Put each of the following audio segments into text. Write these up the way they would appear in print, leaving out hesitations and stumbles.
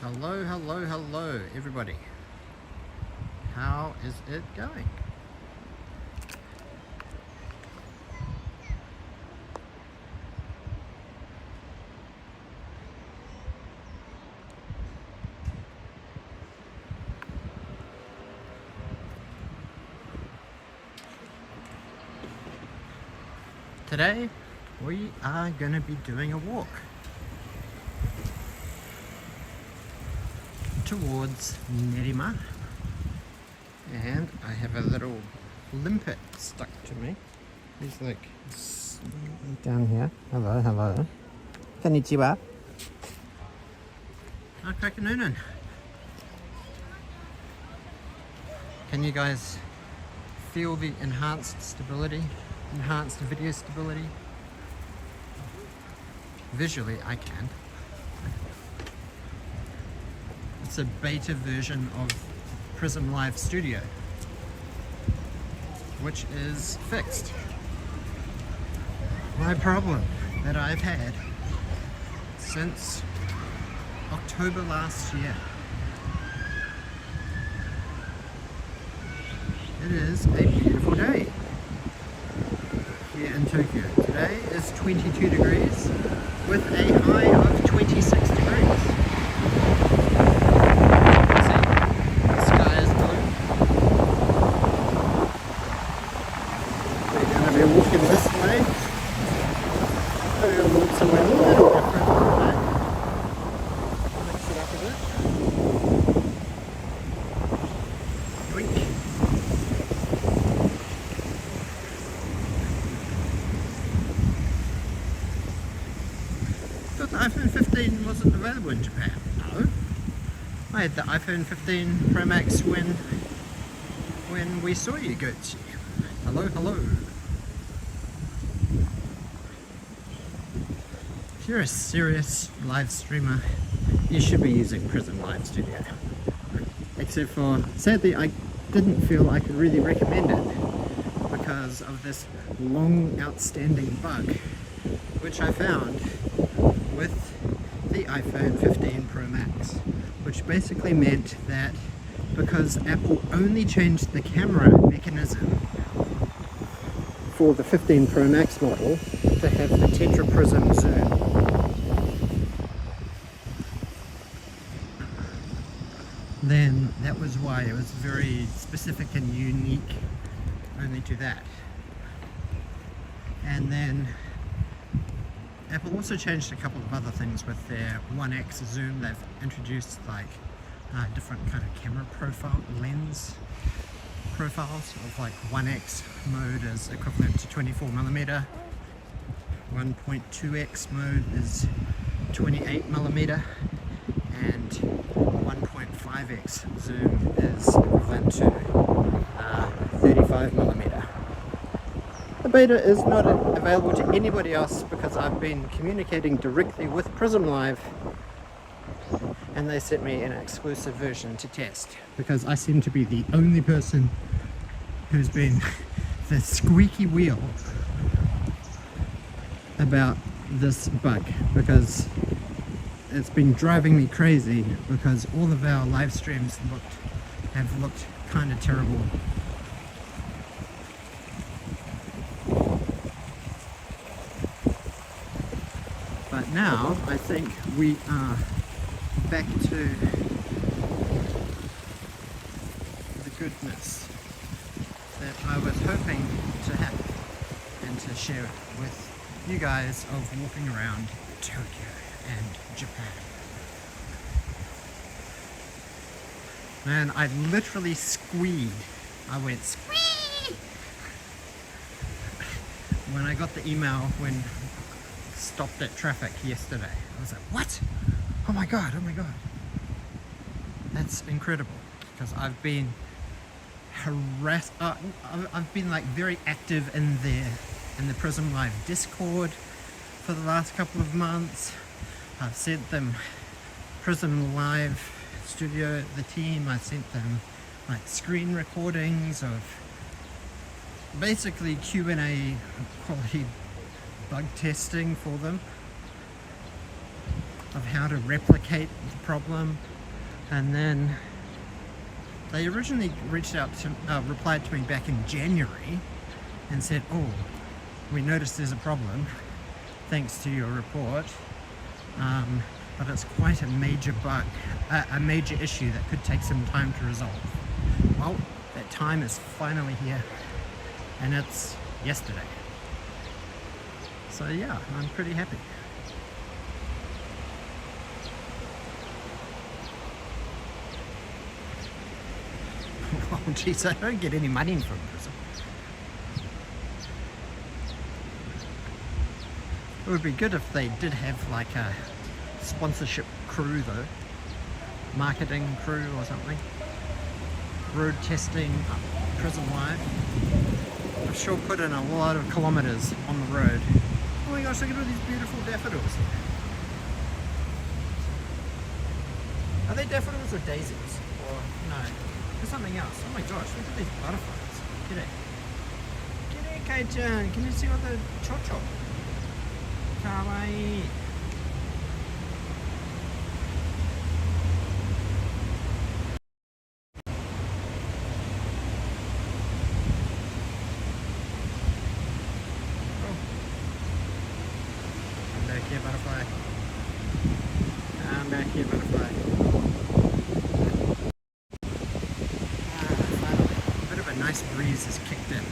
Hello, hello, hello, everybody. How is it going? Today, we are going to be doing a walk towards Nerima, and I have a little limpet stuck to me. He's like down here. Hello, hello. Konnichiwa. Kakanunan. Can you guys feel the enhanced stability? Enhanced video stability? Visually, I can. It's a beta version of PRISM Live Studio, which is fixed. My problem that I've had since October last year. It is a beautiful day here in Tokyo. Today is 22 degrees with a high of 26 degrees. See, the sky is blue. We're going to be walking this way. We're going to walk somewhere a little different today. Mix it up a bit. Yoink. Thought the iPhone 15 wasn't available in Japan. No. I had the iPhone 15 Pro Max when we saw you, Gucci. Hello, hello. If you're a serious live streamer, you should be using PRISM Live Studio. Except for, sadly, I didn't feel I could really recommend it because of this long outstanding bug, which I found with the iPhone 15 Pro Max, which basically meant that because Apple only changed the camera mechanism for the 15 Pro Max model to have the tetra prism zoom, then that was why it was very specific and unique only to that. And then Apple also changed a couple of other things with their 1x zoom. They've introduced like different kind of camera profile, lens profiles of like 1x mode is equivalent to 24mm, 1.2x mode is 28mm, and 1.5x zoom is equivalent to 35mm. The beta is not available to anybody else because I've been communicating directly with PRISM Live, and they sent me an exclusive version to test because I seem to be the only person who's been the squeaky wheel about this bug, because it's been driving me crazy because all of our live streams have looked kind of terrible. But now I think we are back to the goodness that I was hoping to have and to share with you guys of walking around Tokyo and Japan. Man, I literally squeed. I went squee when I got the email when stopped at traffic yesterday. I was like, what? Oh my god, oh my god. That's incredible, because I've been harassed. I've been like very active in the PRISM Live Discord for the last couple of months. I've sent them PRISM Live Studio, the team, I sent them like screen recordings of basically Q&A quality bug testing for them of how to replicate the problem And then they originally replied to me back in January and said, oh, we noticed there's a problem thanks to your report, but it's quite a major bug, a major issue that could take some time to resolve. Well, that time is finally here, and it's yesterday. So yeah, I'm pretty happy. Oh geez, I don't get any money from PRISM. It would be good if they did have like a sponsorship crew though. Marketing crew or something. Road testing, PRISM Live. I'm sure put in a lot of kilometers on the road. Oh my gosh, look at all these beautiful daffodils. Are they daffodils or daisies? Or no, there's something else. Oh my gosh, look at these butterflies. G'day. G'day, Kai-chan. Can you see all the chocho? Kawaii. Here, butterfly. I'm back here, butterfly. Finally. A bit of a nice breeze has kicked in.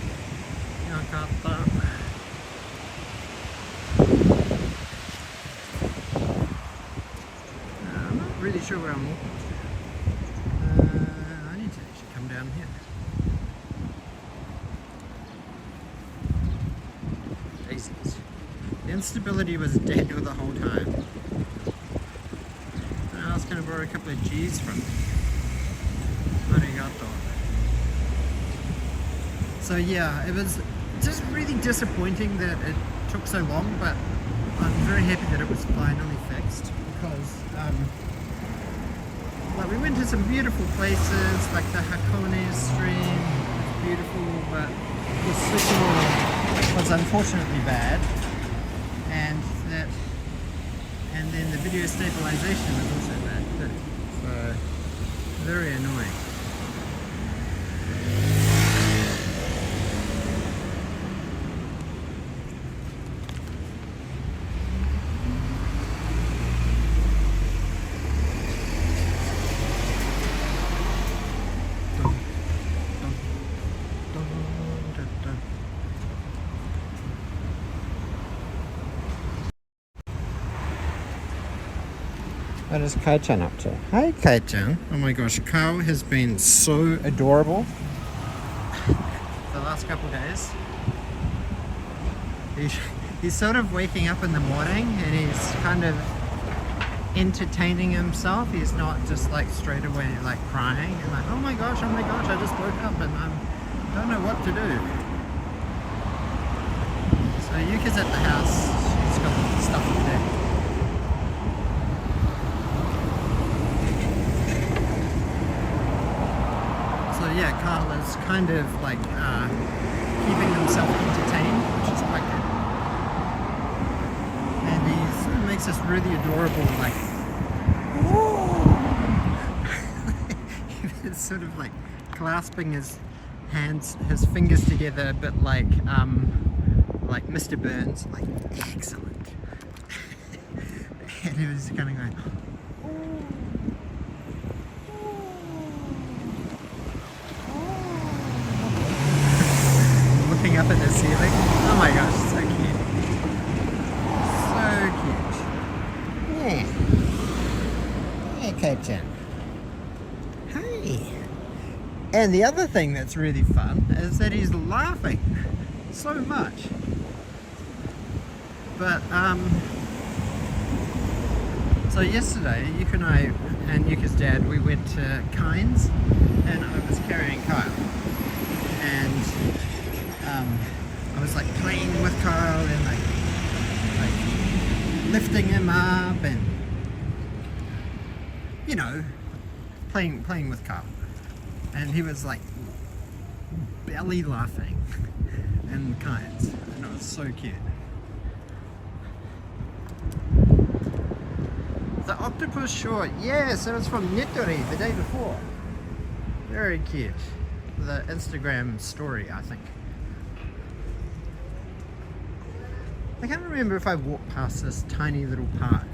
I'm not really sure where I'm walking to. I need to actually come down here. Daisies. The instability was dead the whole time. I was going to borrow a couple of G's from me. Arigato. So yeah, it was just really disappointing that it took so long, but I'm very happy that it was finally fixed because like we went to some beautiful places like the Hakone stream. It's beautiful, but the signal was unfortunately bad. And then the video stabilization was also bad too. So very annoying. What is Kai-chan up to? Hi Kai-chan. Oh my gosh, Kyle has been so adorable the last couple of days. He's sort of waking up in the morning and he's kind of entertaining himself. He's not just like straight away like crying and like, oh my gosh, I just woke up and I don't know what to do. So Yuka's at the house. She's got stuff to do. So yeah, Carl is kind of like keeping himself entertained, which is quite good. And he makes this really adorable, like, he's sort of like clasping his hands, his fingers together, a bit like Mr. Burns, like excellent. And he was kind of going. Up at the ceiling. Oh my gosh, so cute. So cute. Yeah. Hey, Kai-chan. Hey. And the other thing that's really fun is that he's laughing so much. But, so yesterday, Yuka and I and Yuka's dad, we went to Kynes and I was carrying Kyle. And I was like playing with Kyle and like lifting him up and you know playing with Kyle, and he was like belly laughing and kinds, and it was so cute. The octopus short. Yes, it was from Nitori the day before. Very cute. The Instagram story, I think. I can't remember if I walked past this tiny little park.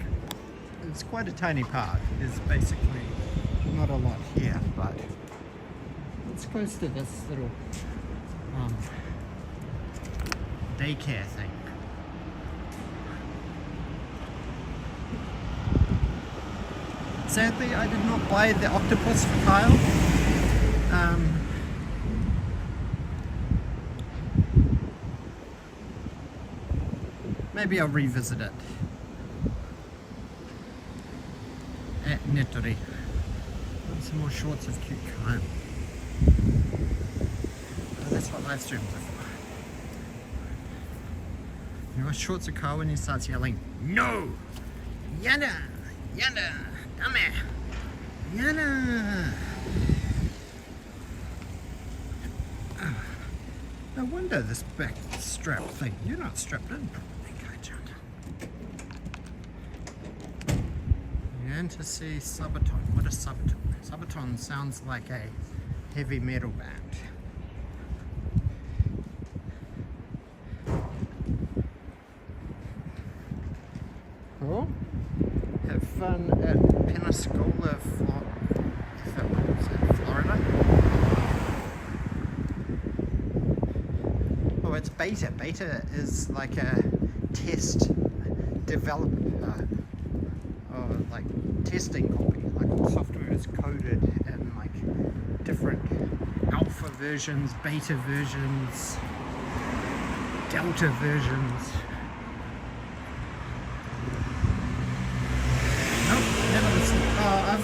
It's quite a tiny park. There's basically not a lot here, but it's close to this little daycare thing. Sadly, I did not buy the octopus for Kyle. Maybe I'll revisit it at Nitori. Some more shorts of cute Kyle. Oh, that's what live streams are for. You know, shorts of Kyle when he starts yelling, "No! Yada! Yada! Dame! Yada!" No wonder this back strap thing. You're not strapped in properly, Kai-chan. And to see suburban. What is suburban? Suburban sounds like a heavy metal band. Cool. Have fun at Pensacola, Florida. Oh, it's beta. Beta is like a test developer, or like testing copy. Like all software is coded in like different alpha versions, beta versions, delta versions.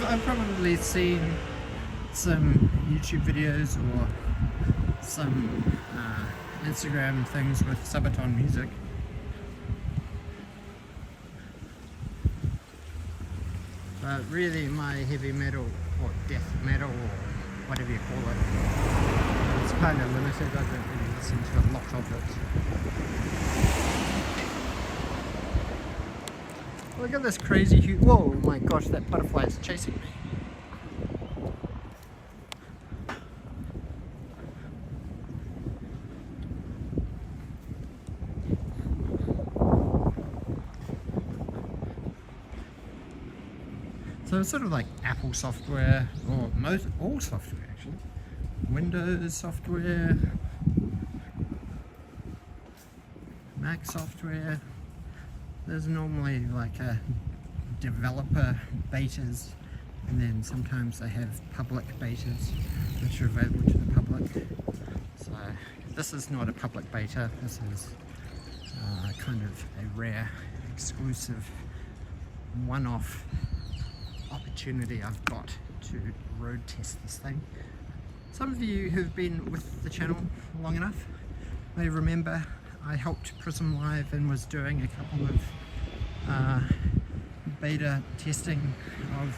I've probably seen some YouTube videos or some Instagram things with suburban music. But really my heavy metal or death metal or whatever you call it, it's kind of limited. I don't really listen to a lot of it. Look at this crazy huge... Whoa, my gosh, that butterfly is chasing me. So it's sort of like Apple software, or all software actually. Windows software, Mac software. There's normally like a developer betas, and then sometimes they have public betas which are available to the public. So this is not a public beta, this is kind of a rare, exclusive, one-off opportunity I've got to road test this thing. Some of you who've been with the channel long enough may remember I helped PRISM Live and was doing a couple of beta testing of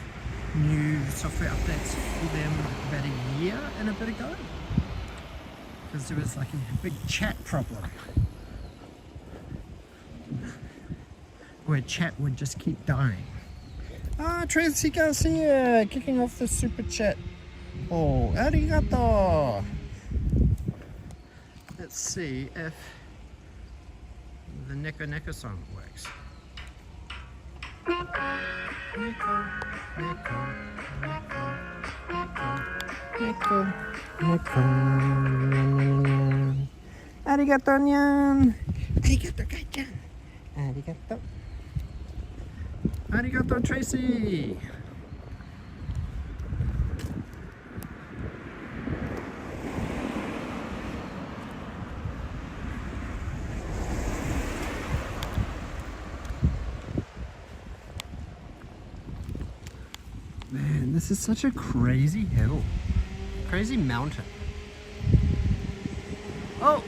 new software updates for them about a year and a bit ago, because there was like a big chat problem where chat would just keep dying. Tracy Garcia kicking off the super chat. Oh, arigato! Let's see if the Neko Neko song works. Neko, Neko, Neko, Neko, Neko, Neko. Arigato, nyan! Arigato, Kai-chan! Arigato. Arigato, Tracy! Man, this is such a crazy hill. Crazy mountain. Oh!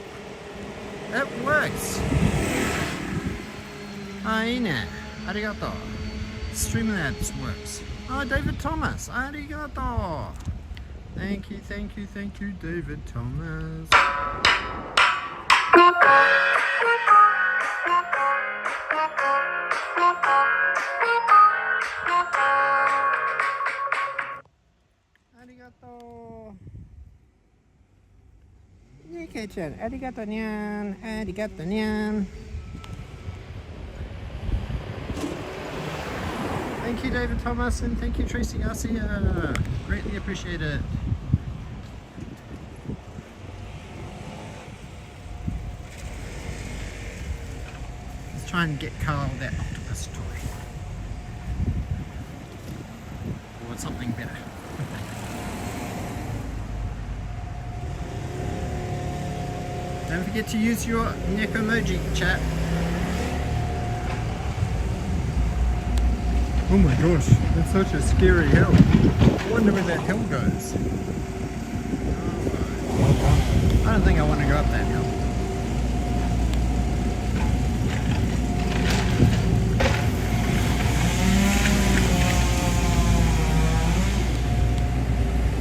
It works! Aine! Arigato! Streamlabs works. Oh, David Thomas! Arigato! Thank you, thank you, thank you, David Thomas. Kei-chan. Arigato nyan. Arigato nyan. Thank you, David Thomas, and thank you, Tracy Garcia. Greatly appreciate it. Let's try and get Carl that octopus toy. Or something better. Don't forget to use your neck emoji, chat. Oh my gosh, that's such a scary hill. I wonder where that hill goes. I don't think I want to go up that hill.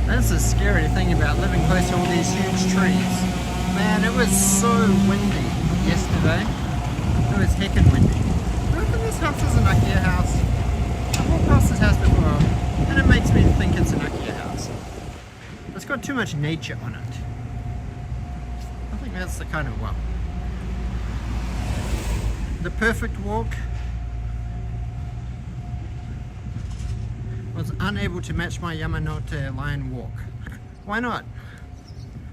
That's the scary thing about living close to all these huge trees. Man, it was so windy yesterday. It was heckin' windy. I reckon this house is an IKEA house. I've walked past this house before, and it makes me think it's an IKEA house. It's got too much nature on it. I think that's the kind of, well, the perfect walk. Was unable to match my Yamanote line walk. Why not?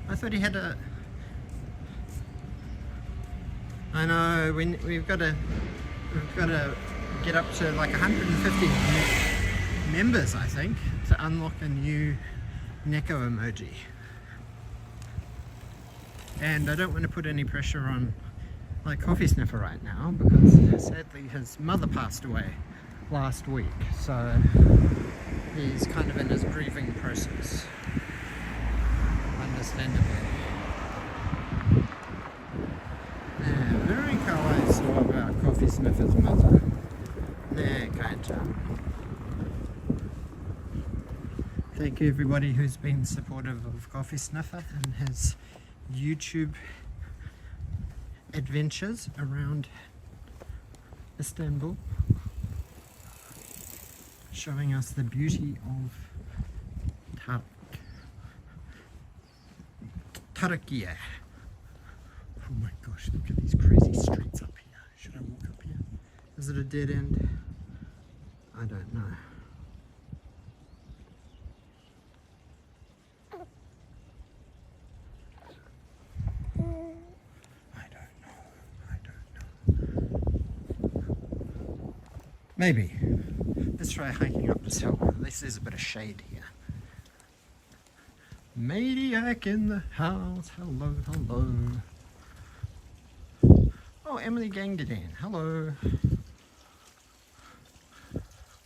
I thought he had a... I know, we've got to get up to like 150 members, I think, to unlock a new Neko emoji. And I don't want to put any pressure on like Coffee Sniffer right now, because sadly his mother passed away last week, so he's kind of in his grieving process, understandably. Yeah, very kawaii so about Coffee Sniffer's mother. There, Kaita. Thank you everybody who's been supportive of Coffee Sniffer and his YouTube adventures around Istanbul, showing us the beauty of Turkey. Oh my gosh, look at these crazy streets up here. Should I walk up here? Is it a dead end? I don't know. Maybe. Let's try hiking up this hill. At least there's a bit of shade here. Maniac in the house. Hello, hello. Oh, Emily Gangdadan. Hello.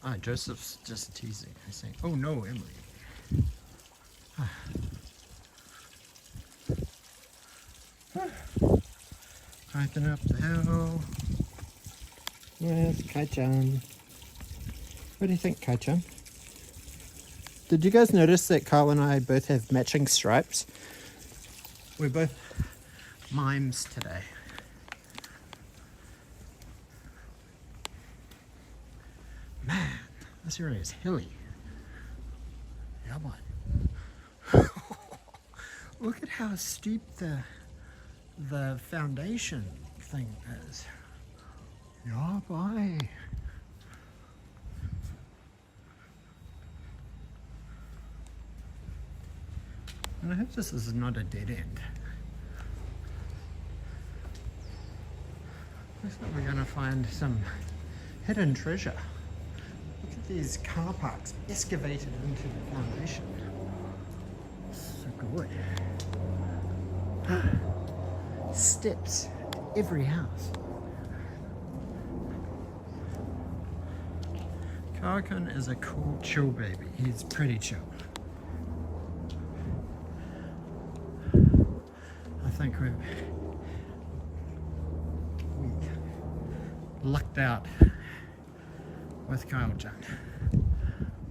Ah, Joseph's just teasing. I say, oh no, Emily. Hiking up the hill. Yes, Kai-chan. What do you think, Kai-chan? Did you guys notice that Carl and I both have matching stripes? We're both mimes today. Man, this area is hilly. Yeah, boy. Look at how steep the foundation thing is. Yeah, boy. And I hope this is not a dead end. Looks like we're going to find some hidden treasure. Look at these car parks excavated into the foundation. So good. Steps to every house. Karkan is a cool, chill baby. He's pretty chill. I think we lucked out with Kyle-chan,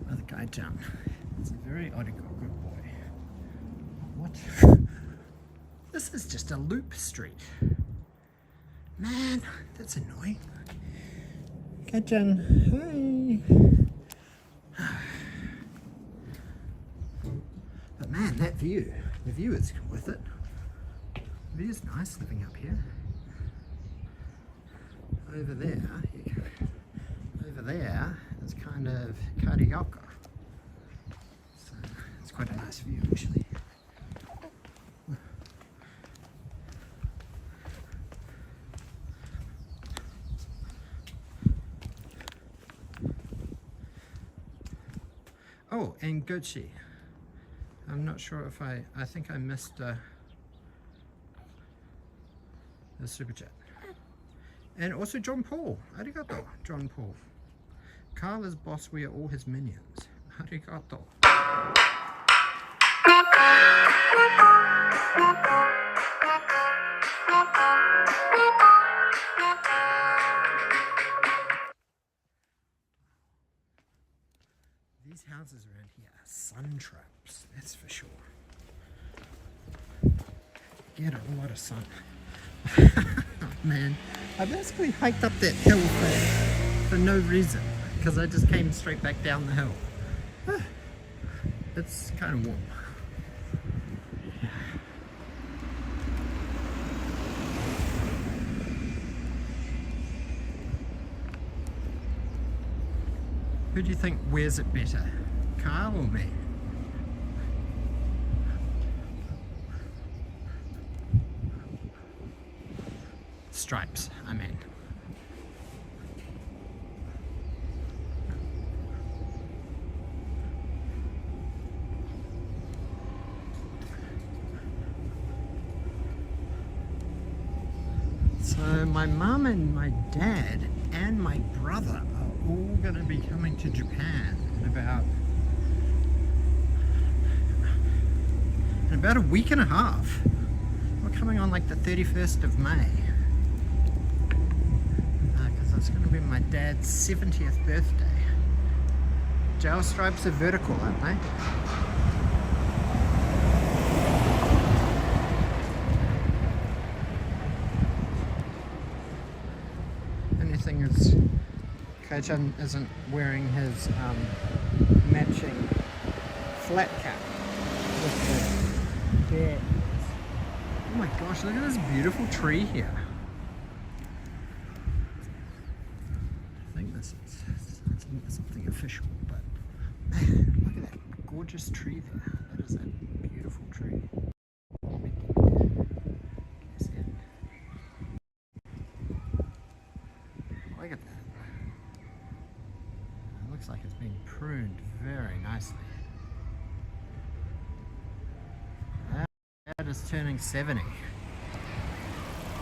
with Kai-chan. It's a very good boy. What? This is just a loop street. Man, that's annoying. Kai-chan, hi. But man, that view, the view is worth it. It is nice living up here. Over there, is kind of Kariaka. So it's quite a nice view actually. Oh, and Gochi. I'm not sure if I think I missed the super chat. And also John Paul. Arigato, John Paul. Carl is boss, we are all his minions. Arigato. These houses around here are sun traps, that's for sure. Get a lot of sun. Man, I basically hiked up that hill for no reason, because I just came straight back down the hill. It's kind of warm. Who do you think wears it better, Carl or me? Stripes, I mean. So my mum and my dad and my brother are all going to be coming to Japan in about a week and a half. We're coming on like the 31st of May. Because it's going to be my dad's 70th birthday. Gel stripes are vertical, aren't they? Thing is, Kai-chan isn't wearing his matching flat cap with the bears. Oh my gosh, look at this beautiful tree here. I think this is something official, but man, look at that gorgeous tree there. That is a beautiful tree. Look at that. It looks like it's been pruned very nicely. Dad is turning 70.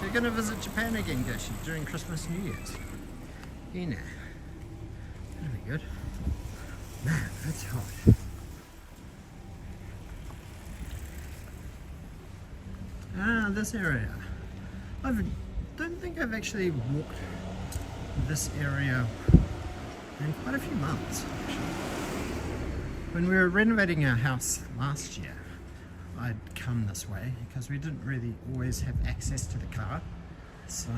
You're going to visit Japan again, Goshi, during Christmas, New Year's. You know. That'll be good. Man, that's hot. Ah, this area. I don't think I've actually walked this area in quite a few months actually. When we were renovating our house last year, I'd come this way because we didn't really always have access to the car, so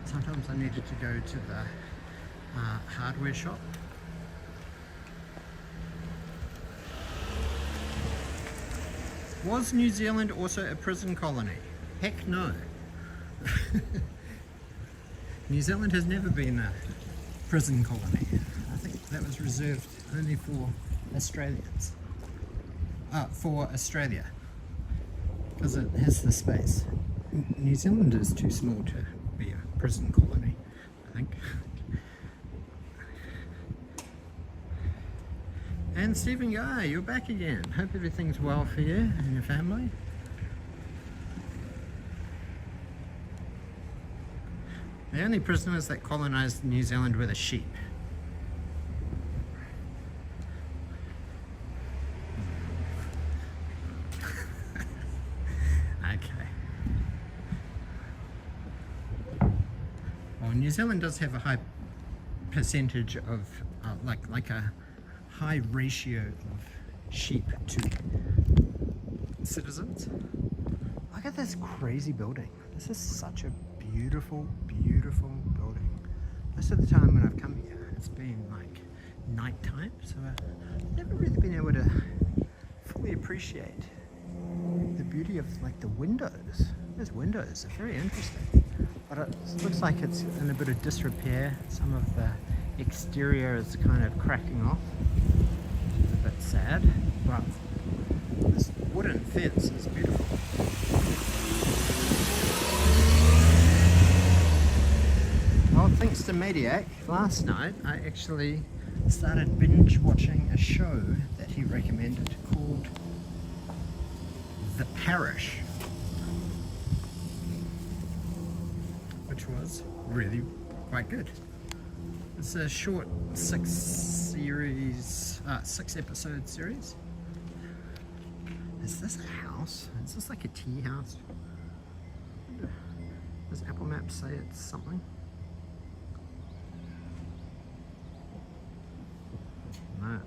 sometimes I needed to go to the hardware shop. Was New Zealand also a prison colony? Heck no. New Zealand has never been a prison colony. I think that was reserved only for Australians. For Australia, because it has the space. New Zealand is too small to be a prison colony, I think. And Stephen Guy, you're back again. Hope everything's well for you and your family. The only prisoners that colonised New Zealand were the sheep. Okay. Well, New Zealand does have a high percentage of, like a high ratio of sheep to citizens. Look at this crazy building. This is such a beautiful, beautiful building. Most of the time when I've come here, it's been like nighttime, so I've never really been able to fully appreciate the beauty of like the windows. Those windows are very interesting. But it looks like it's in a bit of disrepair. Some of the exterior is kind of cracking off. It's a bit sad, but this wooden fence is beautiful. Well, thanks to Mediac, last night I actually started binge watching a show that he recommended called The Parish, which was really quite good. It's a short 6 episode series. Is this a house? Is this like a tea house? Does Apple Maps say it's something? No.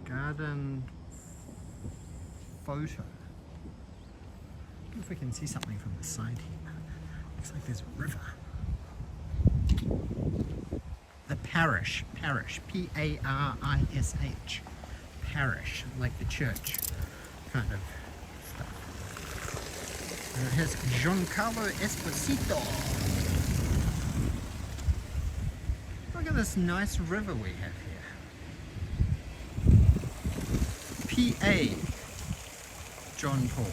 Garden photo. I wonder if we can see something from the side here. Looks like there's a river. The Parish, P-A-R-I-S-H, Parish, like the church kind of stuff. And it has Giancarlo Esposito. Look at this nice river we have here. P.A. John Paul.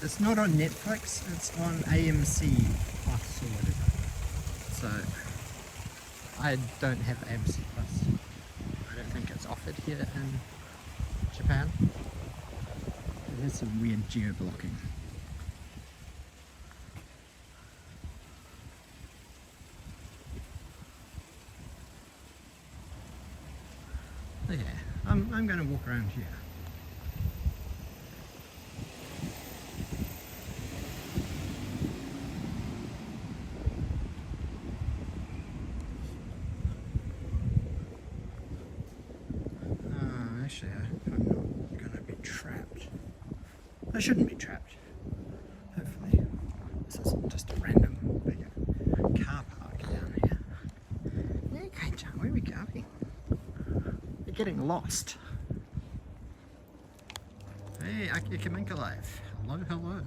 It's not on Netflix, it's on AMC Plus or whatever. So I don't have AMC Plus. I don't think it's offered here in Japan. It has some weird geo-blocking. Okay, I'm going to walk around here. Actually, I'm not going to be trapped. I shouldn't be trapped. Hopefully. This isn't just a random big car park down here. Yeah, Kai-chan, where are we going? We're getting lost. Hey, Akiyakaminka Live. Hello, hello.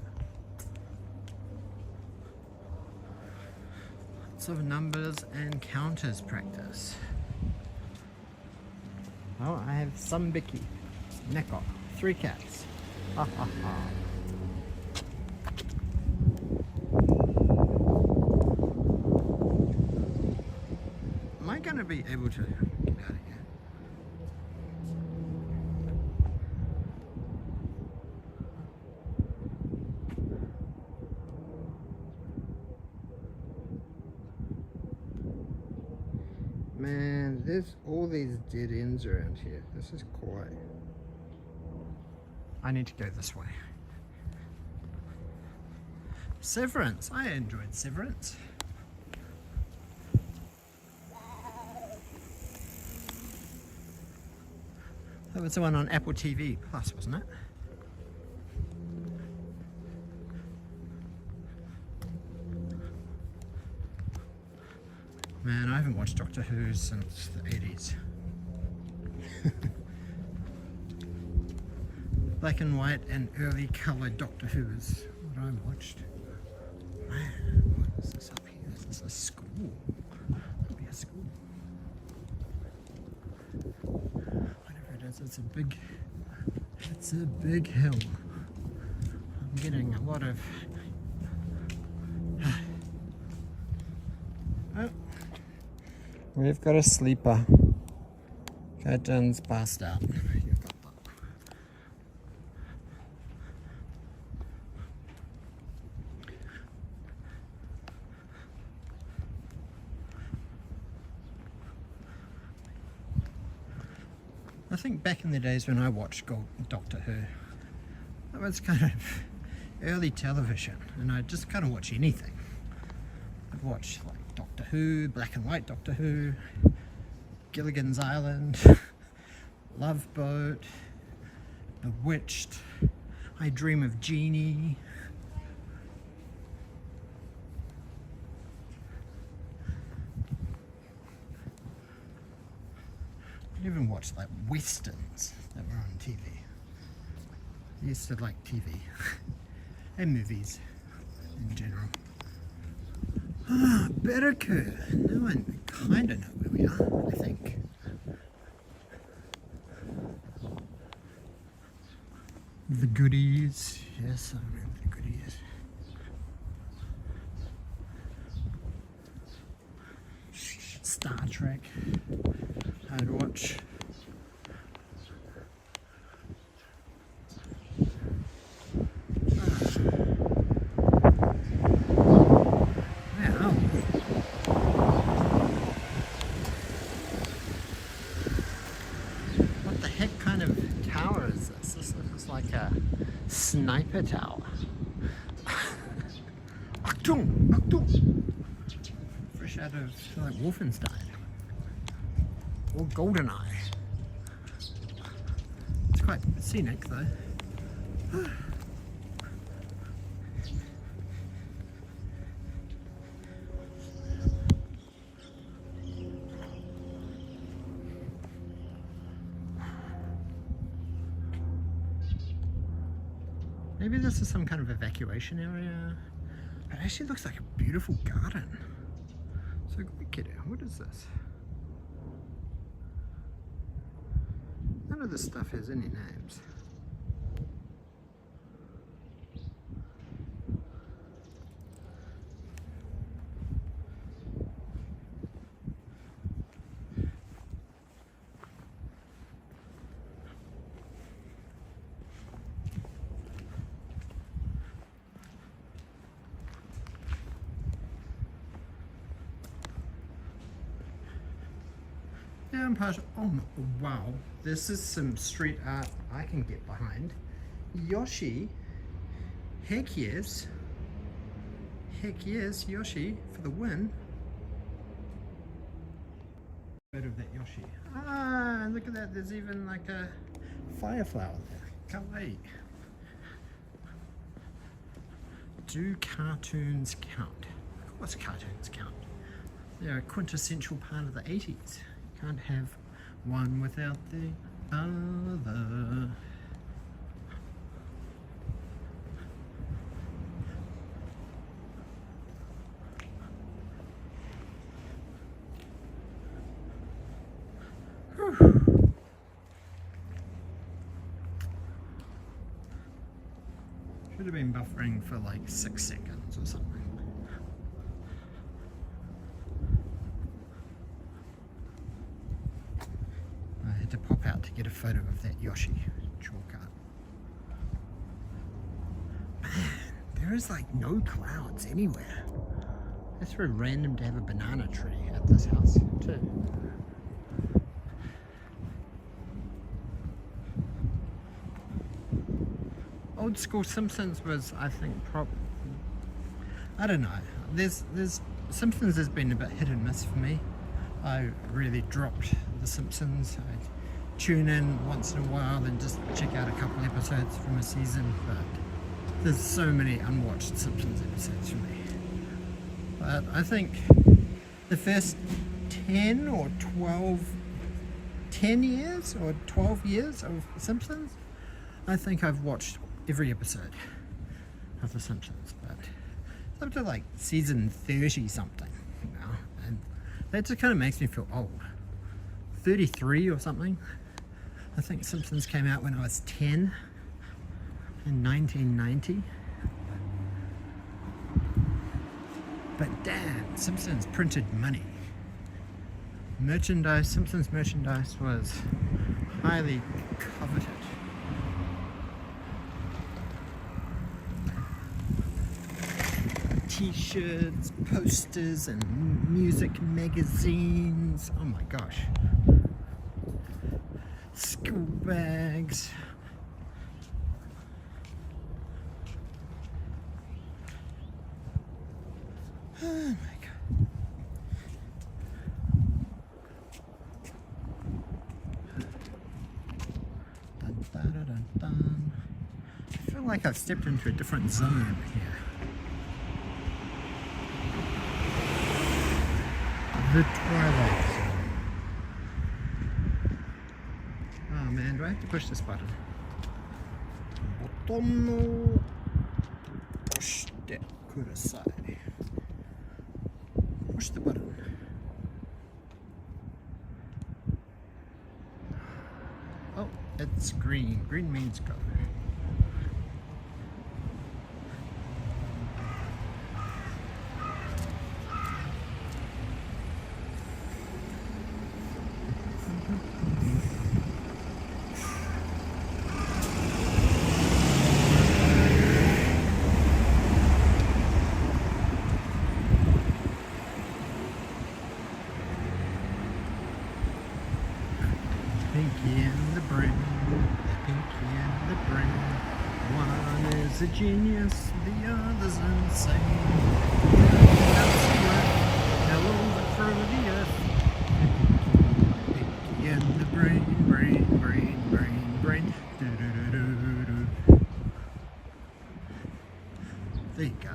Lots of numbers and counters practice. Oh, I have Sambiki, Neko, 3 cats. Ha ha ha. Am I going to be able to get out of here? Man, there's all these dead ends around here. This is quiet. I need to go this way. Severance. I enjoyed Severance. That was the one on Apple TV Plus, wasn't it? Man, I haven't watched Doctor Who since the 80s. Black and white and early colour Doctor Who is what I watched. Man, what is this up here? Is this a school? Could be a school. Whatever it is, it's a big hill. I'm getting a lot of... Oh. We've got a sleeper. Curtains passed out. You've got that. I think back in the days when I watched Doctor Who, that was kind of early television, and I'd just kind of watch anything. I'd watch like Doctor Who, Black and White Doctor Who, Gilligan's Island, Love Boat, Bewitched, I Dream of Jeannie. I even watched like westerns that were on TV. I used to like TV and movies in general. Ah, Berker. Now I kind of know where we are, I think. The goodies. Yes, I remember the goodies. Star Trek. I'd watch. What the heck kind of tower is this? This looks like a sniper tower. Achtung! Achtung! Fresh out of like Wolfenstein. Or GoldenEye. It's quite scenic though. Maybe this is some kind of evacuation area. It actually looks like a beautiful garden. So wicked. What is this? None of this stuff has any names. Yeah, I'm partial. Oh wow, this is some street art I can get behind. Yoshi, heck yes, Yoshi for the win. Bit of that Yoshi. Ah, look at that. There's even like a fire flower there. Can't wait. Do cartoons count? Of course, cartoons count. They're a quintessential part of the 80s. Can't have one without the other. Whew. Should have been buffering for like 6 seconds or something. To pop out to get a photo of that Yoshi chalk art. Man, there is like no clouds anywhere. It's very random to have a banana tree at this house too. Old school Simpsons was, I think, I don't know. There's Simpsons has been a bit hit and miss for me. I really dropped The Simpsons. I tune in once in a while and just check out a couple episodes from a season, but there's so many unwatched Simpsons episodes for me. But I think the first 10 years or 12 years of Simpsons, I think I've watched every episode of The Simpsons, but it's up to like season 30 something now, and that just kind of makes me feel old. 33 or something. I think Simpsons came out when I was 10 in 1990. But damn, Simpsons printed money. Merchandise, Simpsons merchandise was highly coveted. T-shirts, posters, and music magazines. Oh my gosh. School bags. Oh my god. Dun, dun, dun, dun. feel like I've stepped into a different zone here. The Twilight Zone. Oh man, do I have to push this button? Buttonを押してください. Push the button. Oh, it's green. Green means go. Pinky and the brain, Pinky and the brain. One is a genius, the other's insane. That's what hello through the earth. Pinky and the brain, brain, brain, brain, brain. Do, do, do, do, do. There you go.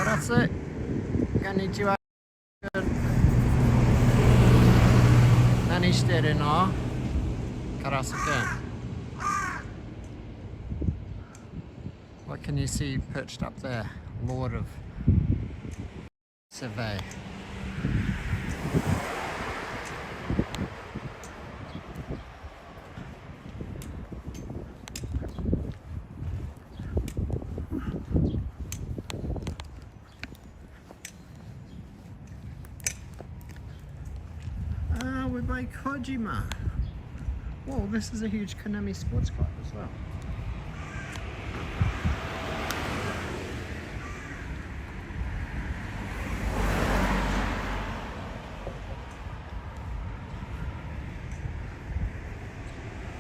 That's it. Konnichiwa. 何してるの? カラスくん. What can you see perched up there? Lord of Survey. We're by Kojima. Whoa, this is a huge Konami sports car as well.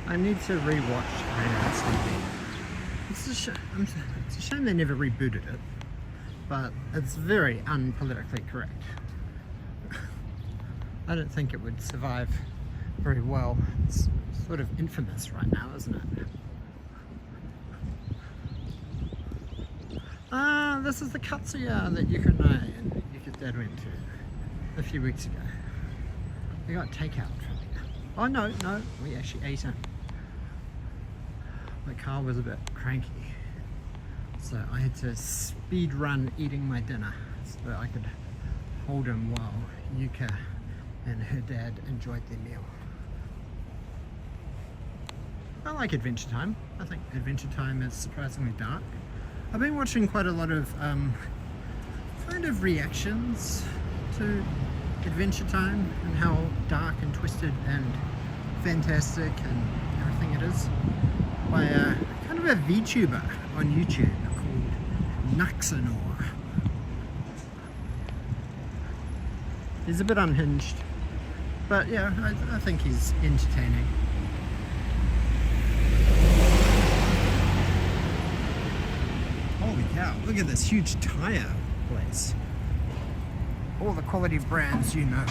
I need to rewatch Rainbow Sleepy. It's a shame they never rebooted it, but it's very unpolitically correct. I don't think it would survive very well. It's sort of infamous right now, isn't it? Ah, this is the Katsuya that Yuka and I and Yuka's dad went to a few weeks ago. We got takeout from here. Oh no, we actually ate it. My car was a bit cranky, so I had to speed run eating my dinner so that I could hold him while Yuka and her dad enjoyed their meal. I like Adventure Time. I think Adventure Time is surprisingly dark. I've been watching quite a lot of kind of reactions to Adventure Time and how dark and twisted and fantastic and everything it is by a kind of a VTuber on YouTube called Nuxanor. He's a bit unhinged, but yeah, I think he's entertaining. Holy cow, look at this huge tire place. All the quality brands you know.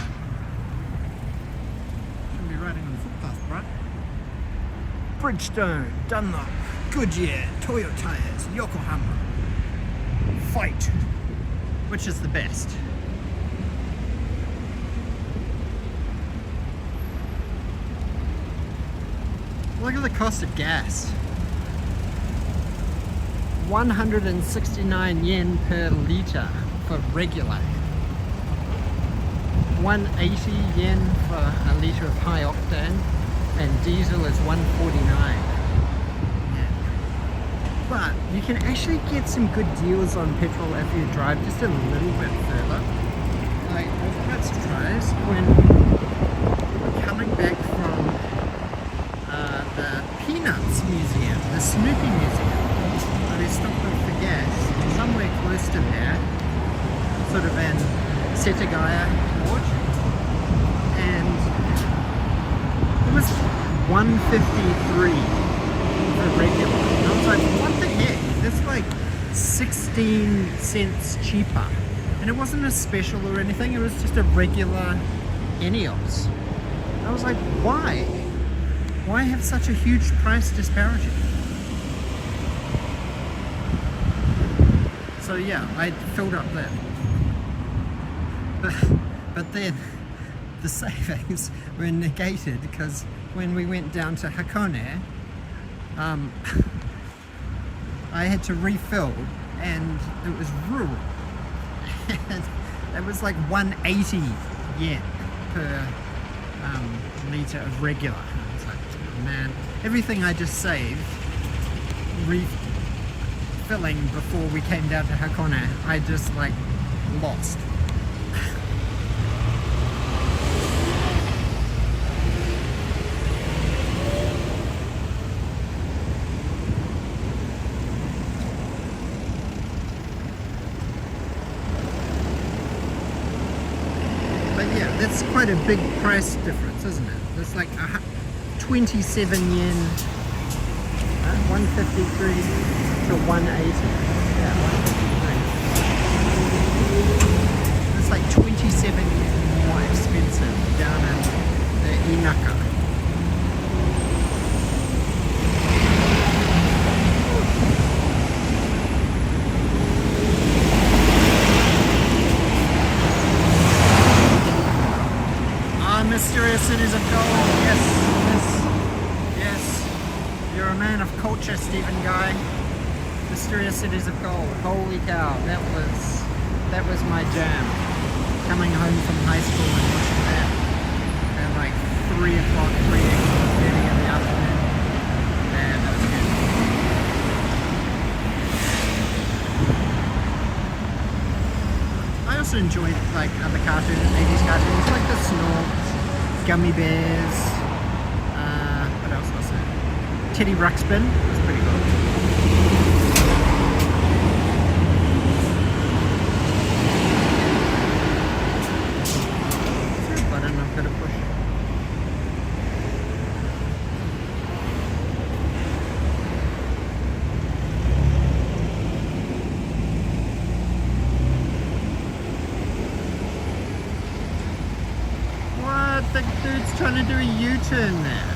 Shouldn't be riding on the footpath, right? Bridgestone, Dunlop, Goodyear, Toyo Tires, Yokohama. Fight! Which is the best? Look at the cost of gas. 169 yen per litre for regular. 180 yen for a litre of high octane, and diesel is 149. But you can actually get some good deals on petrol if you drive just a little bit further. Like, I was quite surprised when we're coming back from the Peanuts Museum, the Snoopy Museum. They stopped off for gas somewhere close to there, sort of in Setagaya Port, and it was 153 for regular. And I was like, what the heck? That's like 16 cents cheaper. And it wasn't a special or anything, it was just a regular Enios. I was like, why? Why have such a huge price disparity? So yeah, I filled up that. But then the savings were negated because when we went down to Hakone, I had to refill, and it was rural. And it was like 180 yen per litre of regular. I was like, oh man, everything I just saved refilling before we came down to Hakone, I just like lost. That's quite a big price difference, isn't it? It's like 27 yen, 153 to 180. Yeah, 153. It's like 27 yen more expensive down in the Inaka. Mysterious cities of gold. Yes, yes, yes. You're a man of culture, Stephen Guy. Mysterious cities of gold. Holy cow, that was my jam. Coming home from high school and watching that at like 3 o'clock, 3:30 in the afternoon. Man, that was good. I also enjoyed like other cartoons, 80s cartoons, like the Snorks, Gummy Bears, what else was it? Teddy Ruxpin was pretty cool. Is there a button I've got to push? The dude's trying to do a U-turn there.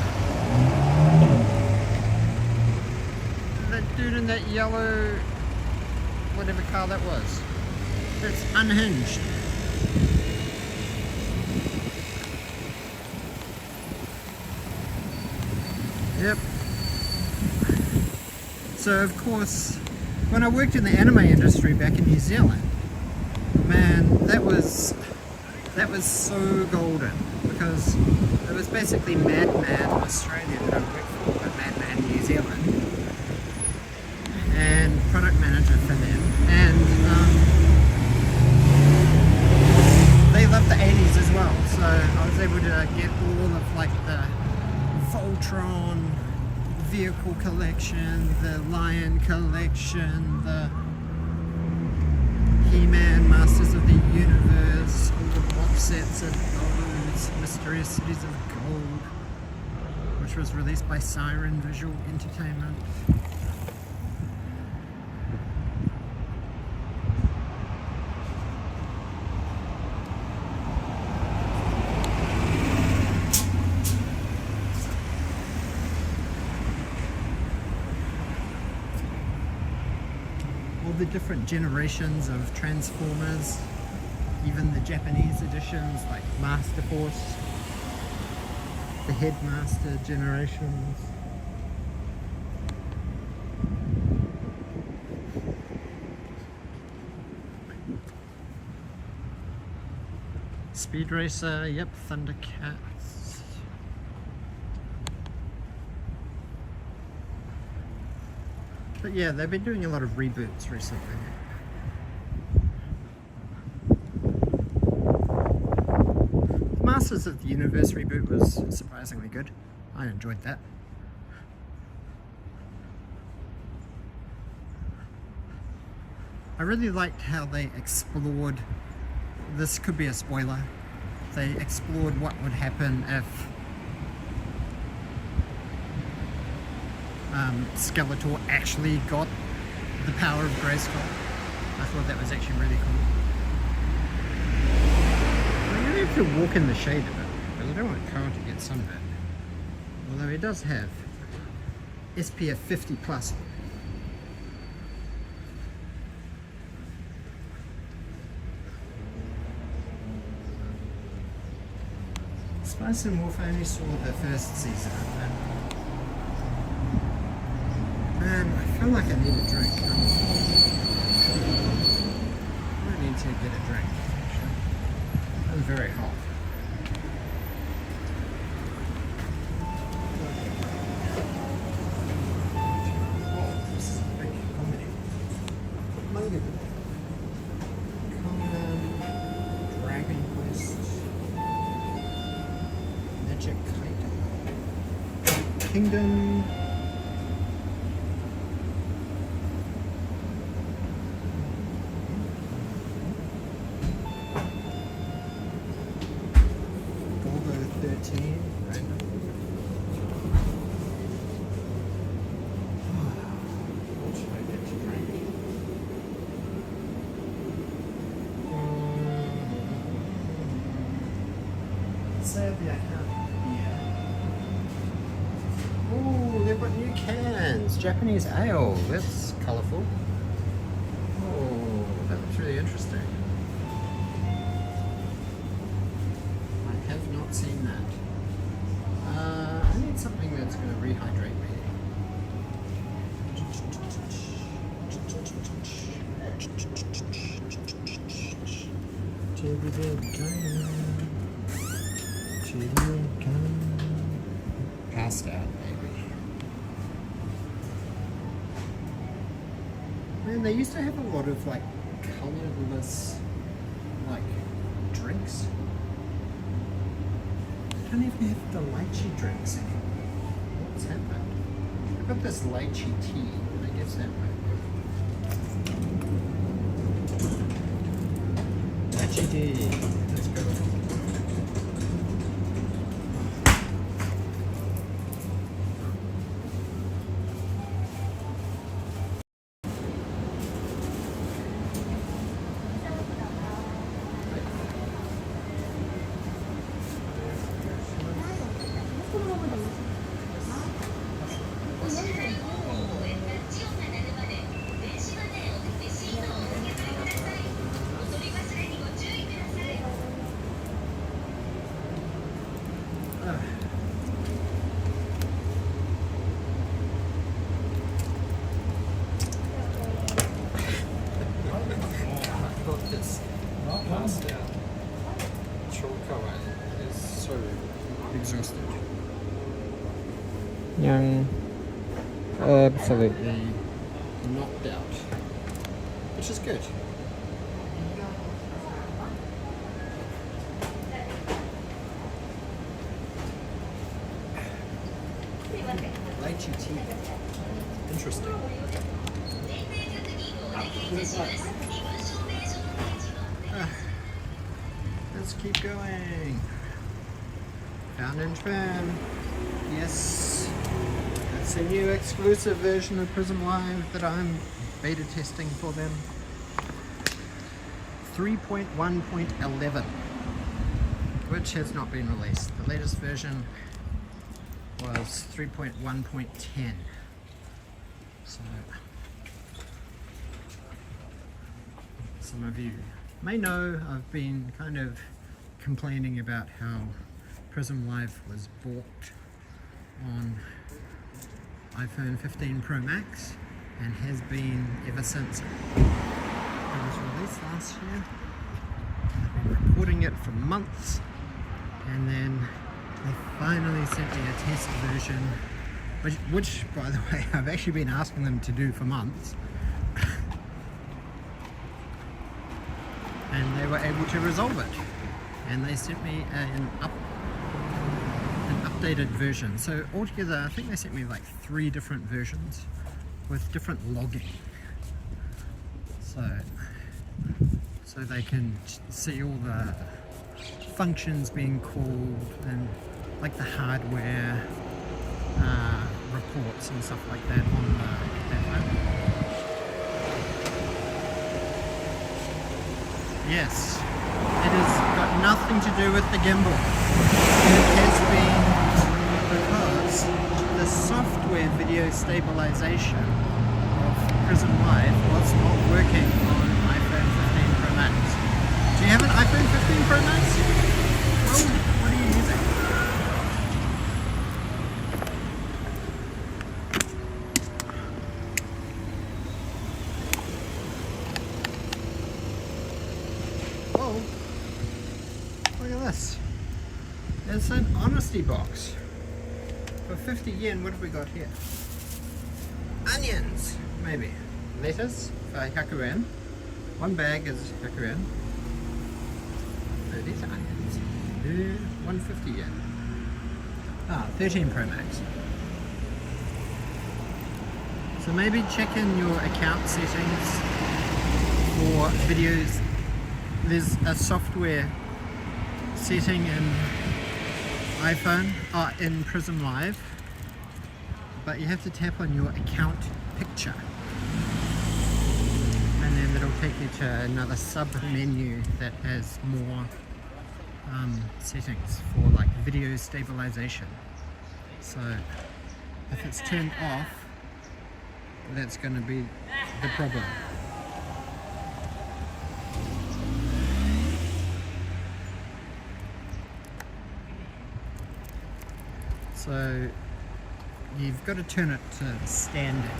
That dude in that yellow, whatever car that was, that's unhinged. Yep. So of course, when I worked in the anime industry back in New Zealand, man, that was so golden, because it was basically Madman Australia that I worked for, but Madman New Zealand, and product manager for them, and they loved the 80s as well, so I was able to get all of like the Voltron vehicle collection, the Lion collection, the He-Man, Masters of the Universe, all the box sets of those, Mysterious Cities of Gold, which was released by Siren Visual Entertainment. The different generations of Transformers, even the Japanese editions like Master Force, the Headmaster generations. Speed Racer, yep, Thundercats. But yeah, they've been doing a lot of reboots recently. Masters of the Universe reboot was surprisingly good. I enjoyed that. I really liked how they explored, this could be a spoiler, they explored what would happen if Skeletor actually got the power of Grayskull. I thought that was actually really cool. I really like to walk in the shade of it, because I don't want Carl to get sunburned. Although he does have SPF 50 plus. Spice and Wolf I only saw the first season of that. Man, I feel like I need a drink. I need to get a drink. I'm very hot. Oh, this is a big comedy. Look at it. Conan, Dragon Quest, Magic Kite, Kingdom. Sadly, I can't. Yeah. Oh, they've got new cans. Japanese ale. That's colourful. Oh, that looks really interesting. I have not seen that. I need something that's going to rehydrate me. Passed out, maybe. Man, they used to have a lot of like colourless like drinks. They don't even have the lychee drinks anymore. What's happened? I've got this lychee tea, and I guess that might work. Lychee tea. Let's go. This pasta chocolate is so exhausted. Young, absolutely knocked out, which is good. Lychee tea. Interesting. Let's keep going. Found in Japan. Yes. That's a new exclusive version of PRISM Live that I'm beta testing for them. 3.1.11, which has not been released. The latest version was 3.1.10. So some of you may know I've been kind of complaining about how PRISM Live was balked on iPhone 15 Pro Max and has been ever since it was released last year. I've been reporting it for months, and then they finally sent me a test version, which by the way I've actually been asking them to do for months. And they were able to resolve it, and they sent me an updated version. So altogether I think they sent me like 3 different versions with different logging, so they can see all the functions being called and like the hardware reports and stuff like that on the phone. Yes, it has got nothing to do with the gimbal. It has been because the software video stabilization of PRISM Live was not working on iPhone 15 Pro Max. Do you have an iPhone 15 Pro Max? Well, what are you using? Whoa, look at this. It's an honesty box. For 50 yen, what have we got here? Onions, maybe. Lettuce for 100 yen. One bag is 100 yen. So these are onions. 150 yen. Ah, 13 Pro Max. So maybe check in your account settings for videos. There's a software setting in iPhone, in PRISM Live, but you have to tap on your account picture and then it'll take you to another sub menu that has more settings for like video stabilization. So if it's turned off, that's going to be the problem. So you've got to turn it to standard.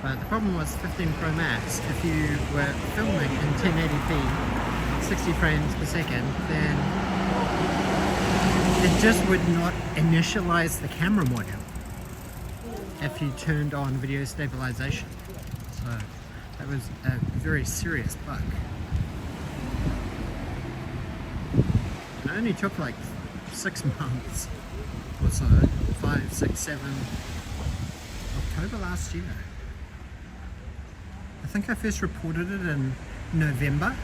But the problem was 15 Pro Max, if you were filming in 1080p, 60 frames per second, then it just would not initialize the camera module if you turned on video stabilization. So that was a very serious bug. It only took like 6 months or so, 5, 6, 7, October last year. I think I first reported it in November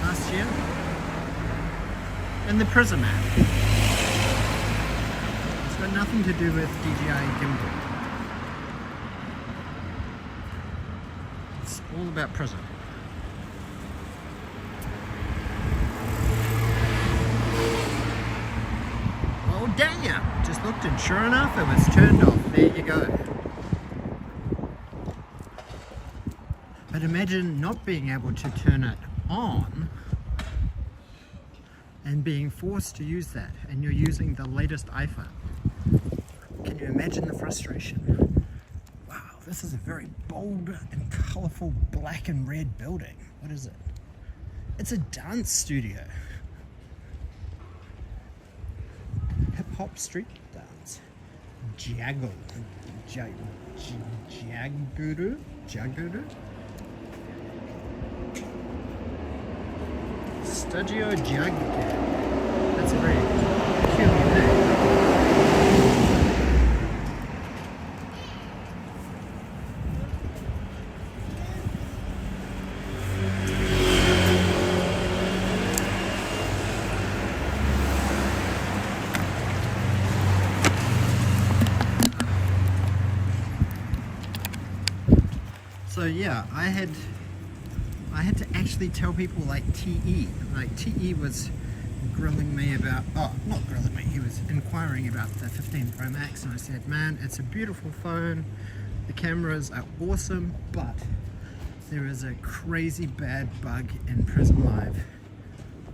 last year in the PRISM app. It's got nothing to do with DJI gimbal. It's all about PRISM. Oh damn! Just looked and sure enough it was turned off. There you go. But imagine not being able to turn it on and being forced to use that, and you're using the latest iPhone. Can you imagine the frustration? Wow, this is a very bold and colourful black and red building. What is it? It's a dance studio. Hip-hop street dance. Jaggle. Jaguru? Jaguru? Studio Jaguru. That's a very peculiar name. So yeah, I had to actually tell people like TE was grilling me about, not grilling me, he was inquiring about the 15 Pro Max, and I said, man, it's a beautiful phone, the cameras are awesome, but there is a crazy bad bug in PRISM Live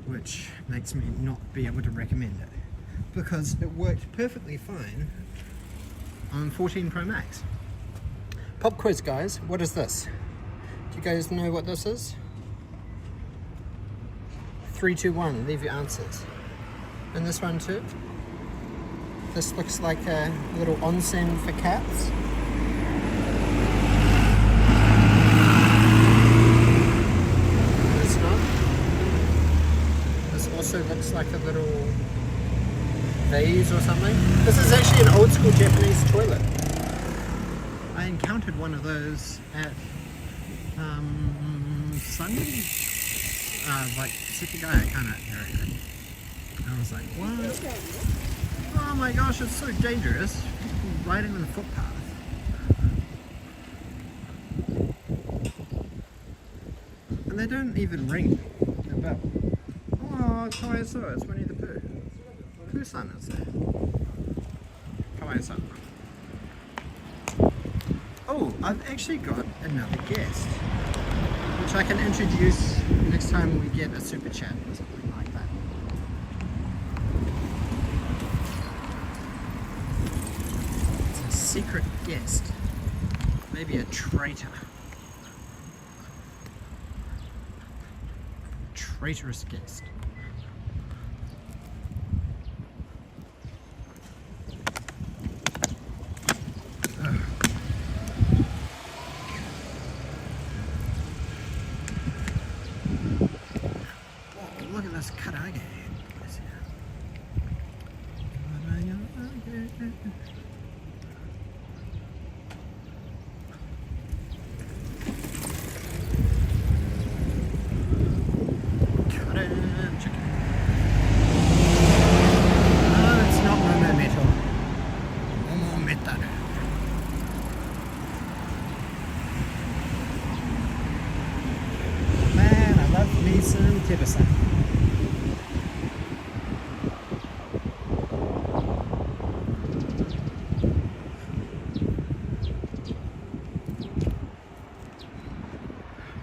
which makes me not be able to recommend it, because it worked perfectly fine on 14 Pro Max. Pop quiz, guys, what is this? Do you guys know what this is? 3, 2, 1, leave your answers. And this one too. This looks like a little onsen for cats. And it's not. This also looks like a little vase or something. This is actually an old school Japanese toilet. I encountered one of those at Sunday, like Sukigai kind of area. I was like, what? Oh my gosh, it's so dangerous. People riding on the footpath. And they don't even ring the bell. Oh, Kawaii-san, it's Winnie the Pooh. Pooh-san is there. Kawaii-san. Oh, I've actually got another guest, which I can introduce next time we get a super chat or something like that. It's a secret guest. Maybe a traitor. Traitorous guest. Whoa, look at this karage. Man, I love me some Tibasa.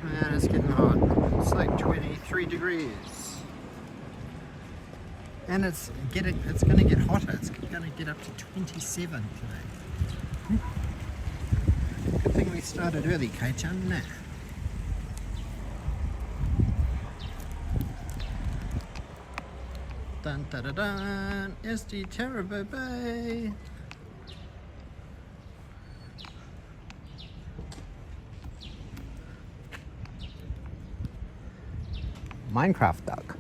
Man, it's getting hot. It's like 23 degrees. And it's gonna get hotter. It's gonna get up to 27 today. Good thing we started early, Kai-chan. Nah. Dun da da dun, SD Terrible Bay. Minecraft duck.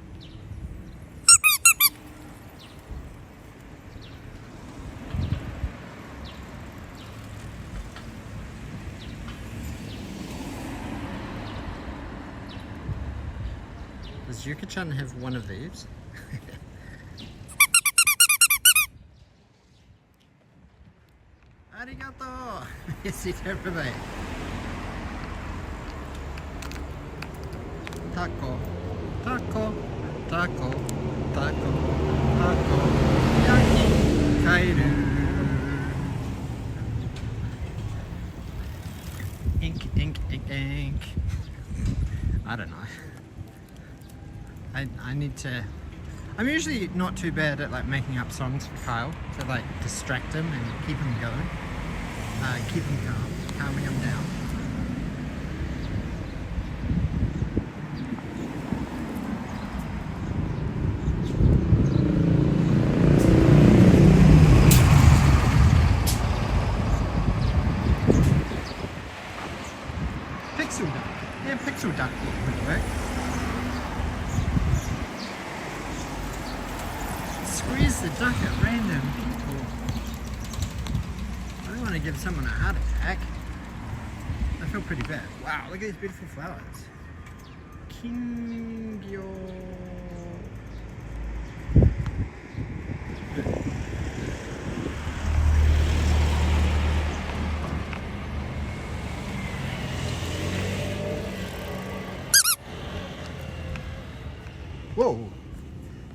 Does Yuka-chan have one of these? Arigato! Yes, it's everybody. Taco, taco, taco, taco, taco, yaki, kairu. Ink, ink, ink, ink. I don't know. I need to. I'm usually not too bad at like making up songs for Kyle to like distract him and keep him going, keep him calm, calming him down. Pixel duck, yeah, pixel duck would work. Squeeze the duck at random people. I don't want to give someone a heart attack. I feel pretty bad. Wow, look at these beautiful flowers. Kingyo. Whoa.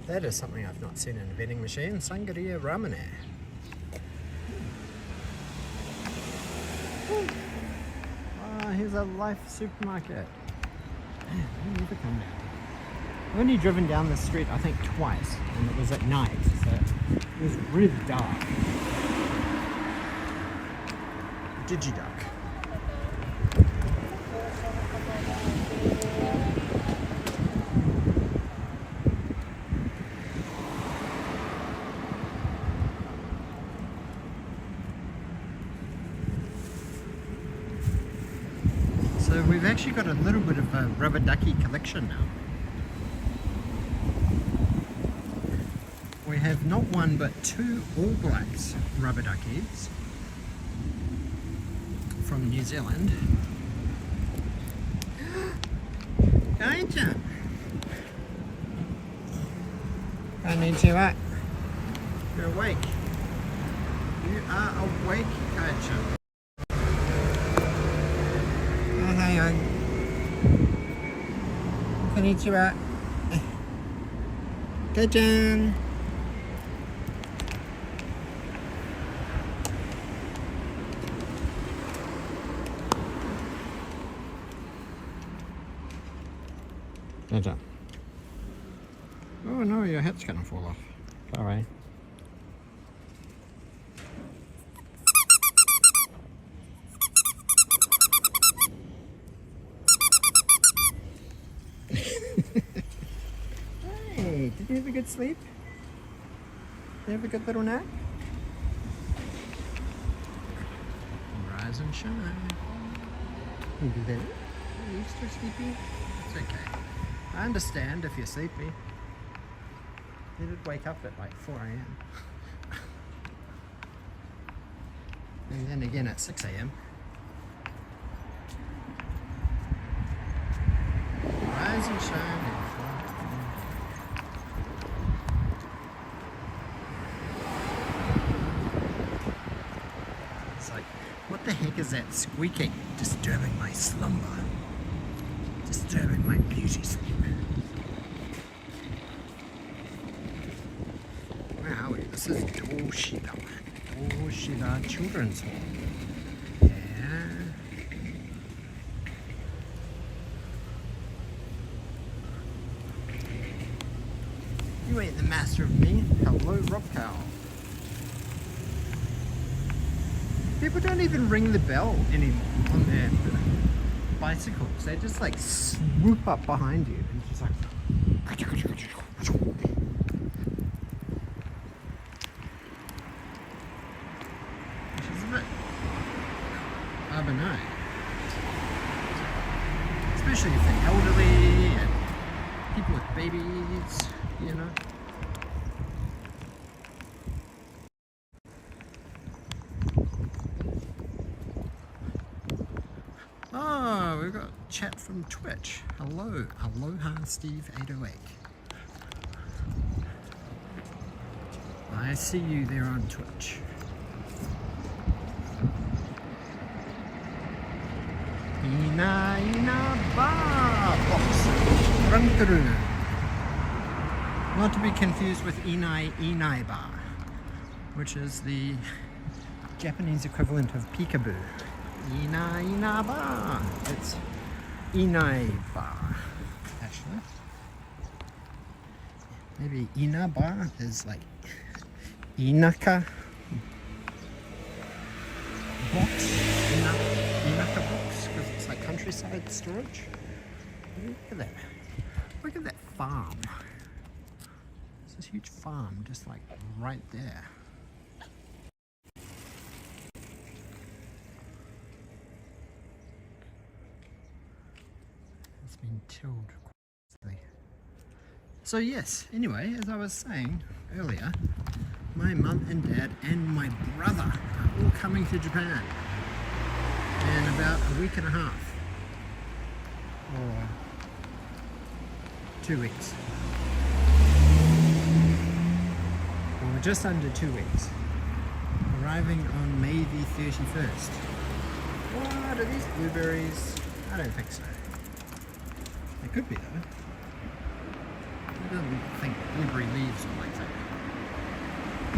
That is something I've not seen in a vending machine. Sangria ramen. Here's a Life supermarket. Man, I never come down. I've only driven down this street, I think, twice, and it was at night, so it was really dark. Digiduck. So we've actually got a little bit of a rubber ducky collection now. We have not one but two All Blacks rubber duckies from New Zealand. Kai-chan! Konnichiwa. You're awake. You are awake, Kai-chan. Konnichiwa. Kai-chan! Kai-chan. Oh no, your hat's gonna fall off. Sorry. Hey, did you have a good sleep? Did you have a good little nap? Rise and shine. You do that? Are you still sleepy? It's okay. I understand if you're sleepy. You did wake up at like 4 a.m. and then again at 6 a.m. Rise and shine. It's like, what the heck is that squeaking? Disturbing my slumber. Disturbing my beauty sleep. Where are we? This is Toshida. Toshida Children's Home. Yeah. You ain't the master of me. Hello, Rob Cow. People don't even ring the bell anymore on their bicycles. They just like swoop up behind you and just like. Which is a bit urbanite. Especially if they're elderly and people with babies, you know. Oh, we've got chat from Twitch. Hello, aloha Steve 808. I see you there on Twitch. Ina ba box. Run-through. Not to be confused with Inai ba, which is the Japanese equivalent of peekaboo. Ina ba. It's Inai ba, actually. Maybe Ina ba is like Inaka box. Inaka box, because it's like countryside storage. Look at that. Look at that farm. It's this huge farm just like right there. It's been tilled quite. So yes, anyway, as I was saying earlier, my mum and dad and my brother are all coming to Japan in about a week and a half. Or 2 weeks. Or just under 2 weeks. Arriving on May the 31st. What are these blueberries? I don't think so. They could be though. I don't think blueberry leaves are like that.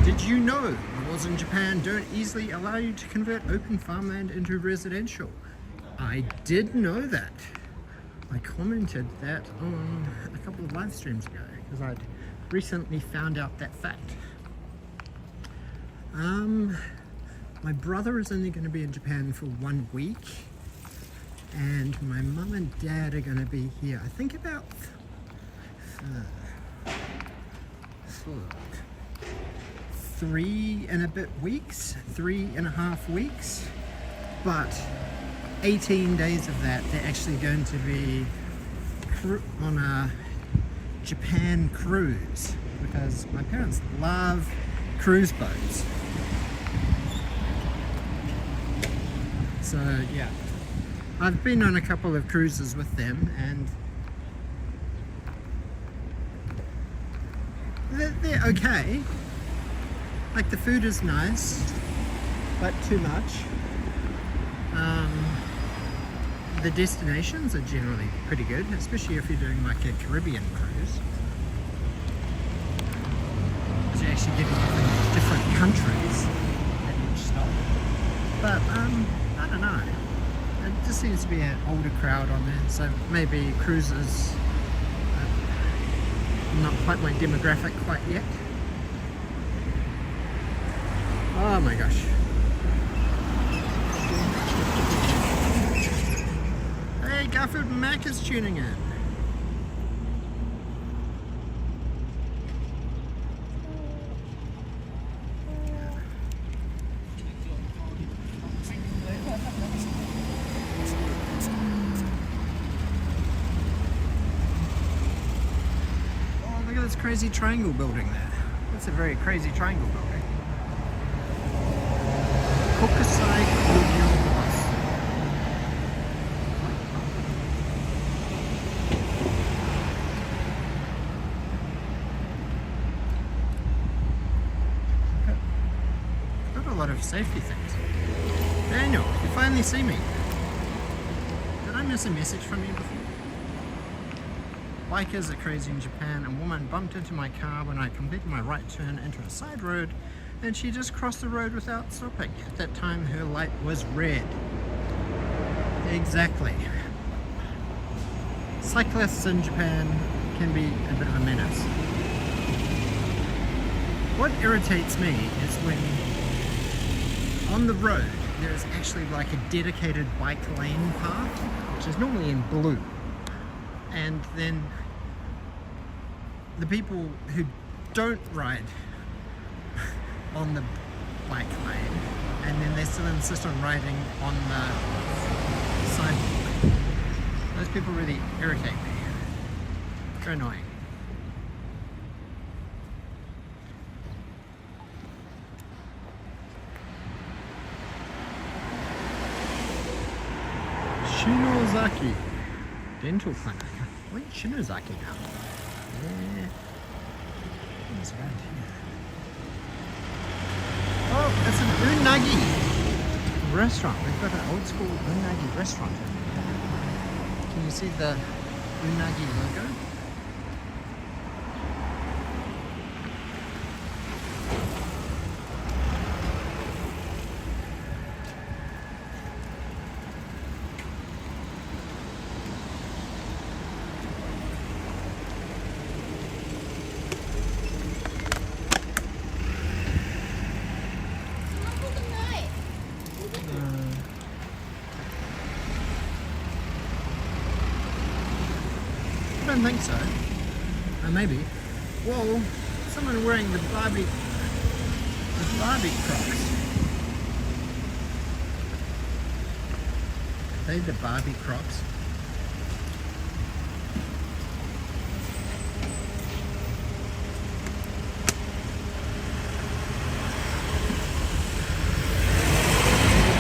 Did you know laws in Japan don't easily allow you to convert open farmland into residential? I did know that. I commented that on a couple of live streams ago because I'd recently found out that fact. My brother is only going to be in Japan for 1 week, and my mum and dad are going to be here, I think about 3 and a bit weeks, 3.5 weeks, but 18 days of that they're actually going to be on a Japan cruise, because my parents love cruise boats. So yeah, I've been on a couple of cruises with them, and they're okay. Like, the food is nice, but too much. The destinations are generally pretty good, especially if you're doing like a Caribbean cruise. actually getting off in different countries at each stop. But I don't know. It just seems to be an older crowd on there, so maybe cruisers not quite my demographic quite yet. Oh my gosh. Hey, Garfield Mac is tuning in. Oh, look at this crazy triangle building there. That's a very crazy triangle building. Kokusai Kogyo Bus. Got a lot of safety things. Daniel, you finally see me. Did I miss a message from you before? Bikers are crazy in Japan. A woman bumped into my car when I completed my right turn into a side road, and she just crossed the road without stopping. At that time, her light was red. Exactly. Cyclists in Japan can be a bit of a menace. What irritates me is when on the road there is actually like a dedicated bike lane path, which is normally in blue, and then the people who don't ride on the bike lane, and then they still insist on riding on the sidewalk. Those people really irritate me. They're annoying. Shinozaki Dental Clinic. Wait, Shinozaki now. Yeah. What's around here? Oh, it's an unagi restaurant. We've got an old school unagi restaurant in here. Can you see the unagi logo? I don't think so. Maybe. Whoa! Someone wearing the Barbie Crocs. Are they the Barbie Crocs?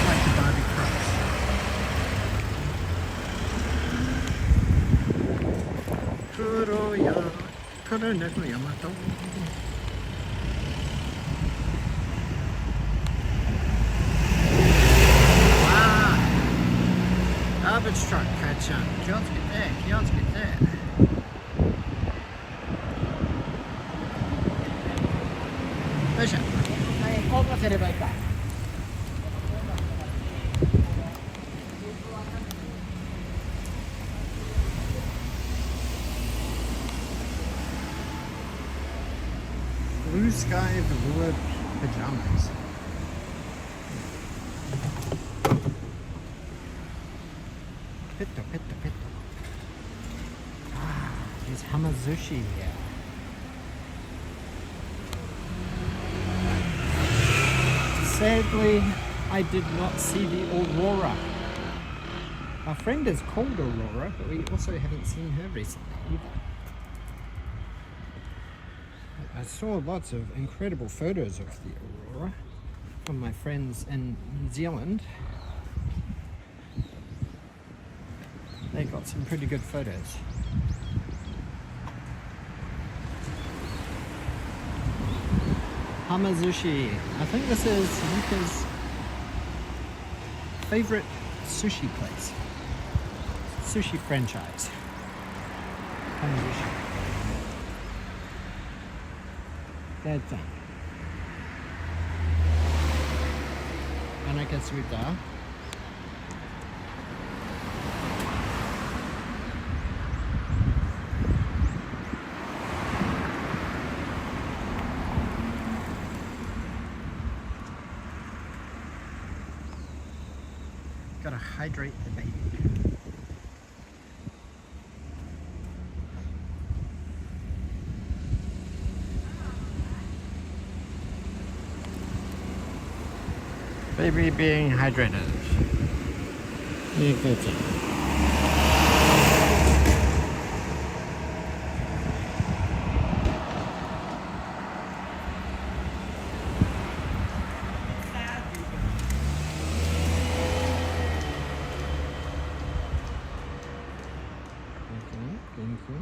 Like the Barbie Crocs. Kuro Yamato. Garbage truck, Kachan. Kiosuke there, kiosuke there. Blue sky velour pajamas. Petto. Ah, there's hamazushi here. Sadly, I did not see the aurora. Our friend is called Aurora, but we also haven't seen her recently either. I saw lots of incredible photos of the aurora from my friends in New Zealand. They got some pretty good photos. Hamazushi. I think this is Yuka's favorite sushi place. Sushi franchise. Hamazushi. That's it. Anaka Sweeta. Gotta hydrate the baby. Baby being hydrated. You go to. Thank you.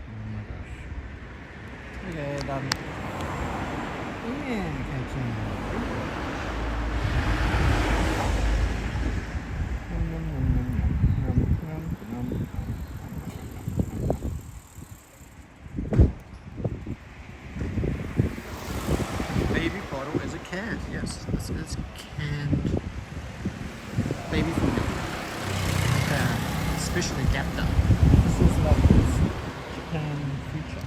Oh my gosh. Okay, done. Yeah, baby bottle is a can. Yes, this is canned baby formula. Special adapter. This is like this Japan feature.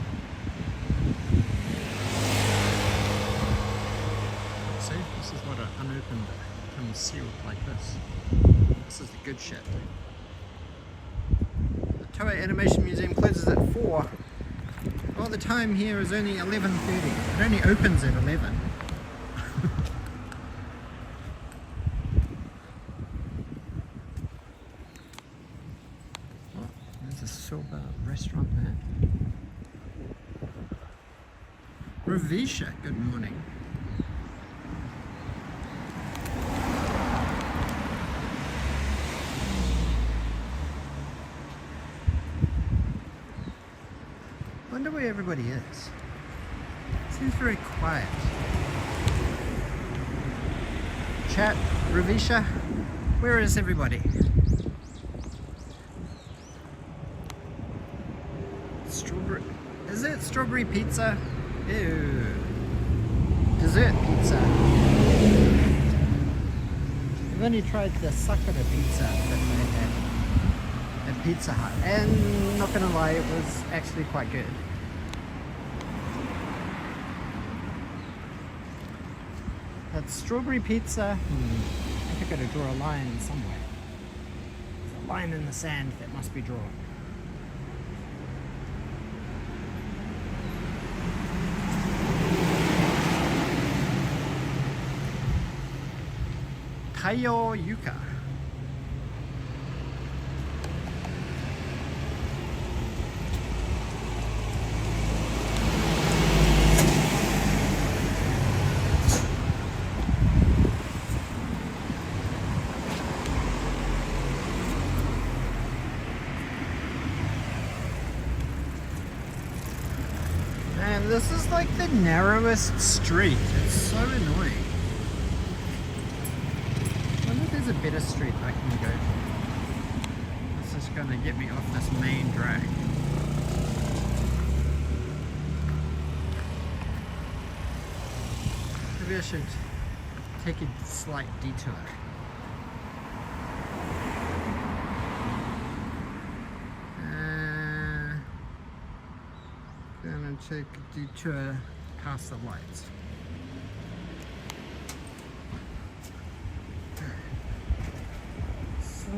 See, this is what an unopened comes sealed like this. This is the good shit. The Toei Animation Museum closes at 4. Well, the time here is only 11:30. It only opens at 11. There's a silver restaurant there. Ravisha, good morning. Wonder where everybody is. Seems very quiet. Chat, Ravisha, where is everybody? Strawberry. Is it strawberry pizza? Ew. Dessert pizza. I've only tried the Sakura pizza that they had at Pizza Hut, and not gonna lie, it was actually quite good. That strawberry pizza, I think I gotta draw a line somewhere. There's a line in the sand that must be drawn. Taiyo Yuka. Man, this is like the narrowest street. It's so annoying. I wonder if there's a better street I can go to. This is gonna get me off this main drag. Maybe I should take a slight detour. Gonna take a detour past the lights. So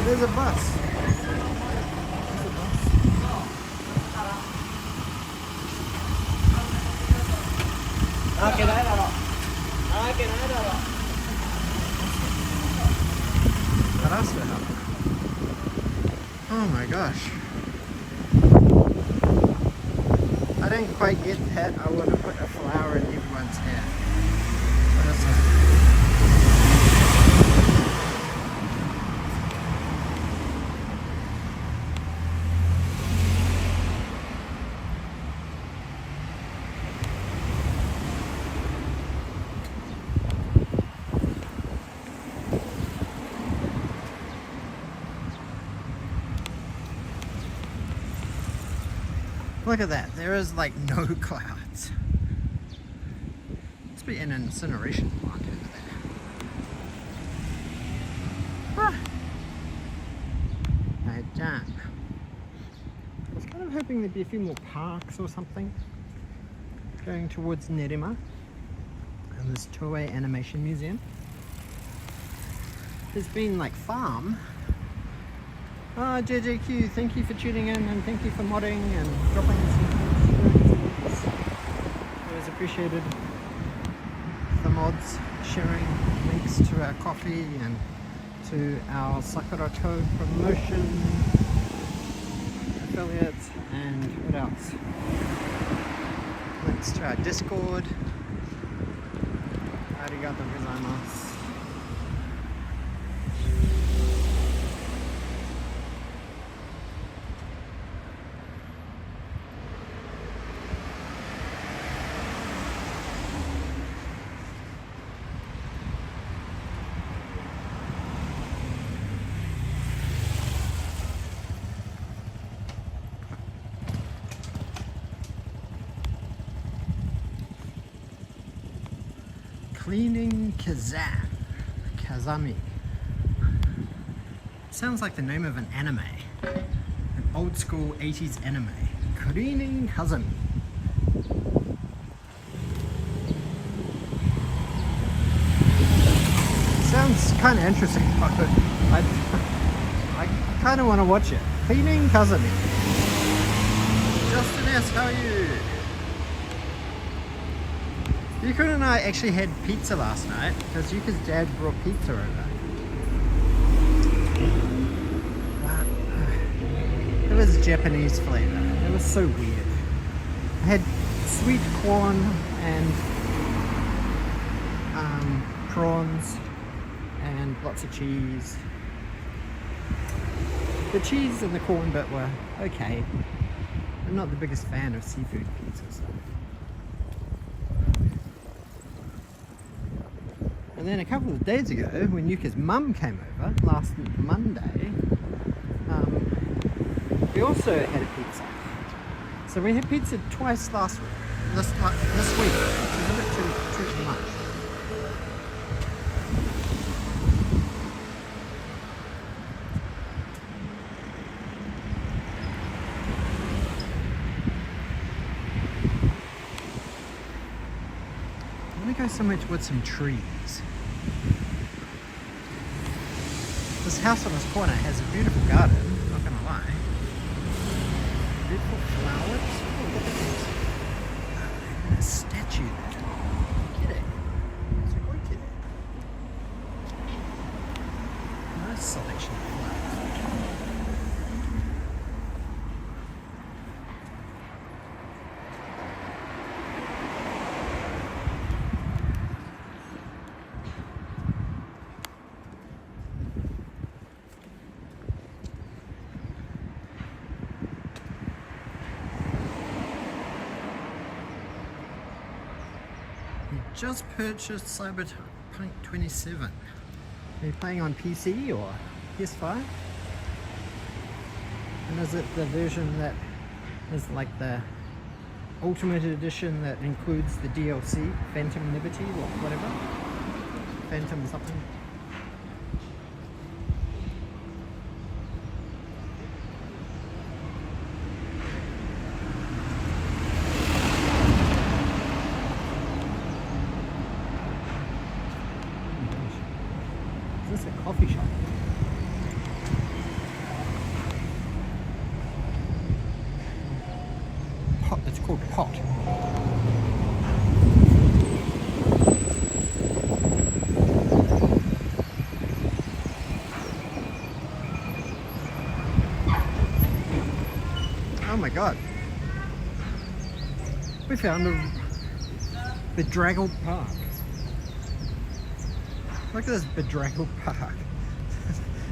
there's a bus. Oh my gosh. I didn't quite get that. I would have put a flower in everyone's hair. What is that? Look at that, there is like no clouds. Must be an incineration plant over there. Ah. No, done. I was kind of hoping there'd be a few more parks or something going towards Nerima and this Toei Animation Museum. There's been like farm. Ah, JJQ, thank you for tuning in and thank you for modding and dropping some. Always appreciated the mods sharing links to our coffee and to our Sakura Code promotion affiliates, and what else? Links to our Discord. Arigato gozaimasu. Cleaning Kazami. Sounds like the name of an anime. An old school 80s anime. Cleaning Kazami. Sounds kind of interesting. I kind of want to watch it. Cleaning Kazami. Justin S, how are you? Yuka and I actually had pizza last night because Yuka's dad brought pizza over. But it was Japanese flavor. It was so weird. I had sweet corn and prawns and lots of cheese. The cheese and the corn bit were okay. I'm not the biggest fan of seafood pizzas though. And then a couple of days ago, when Yuka's mum came over, last Monday, we also had a pizza. So we had pizza twice this week, which is a bit too much. I'm gonna go somewhere towards some trees. This house on this corner has a beautiful garden, not gonna lie. Beautiful flowers. Oh, look at this. And a statue there. Kitty. It's a good kitty. Nice selection of flowers. Just purchased Cyberpunk 27. Are you playing on PC or PS5? And is it the version that is like the Ultimate Edition that includes the DLC, Phantom Liberty or whatever? Phantom something? Is this a coffee shop? Pot, it's called Pot. Oh my god. We found a bedraggled park. Look at this bedraggled park.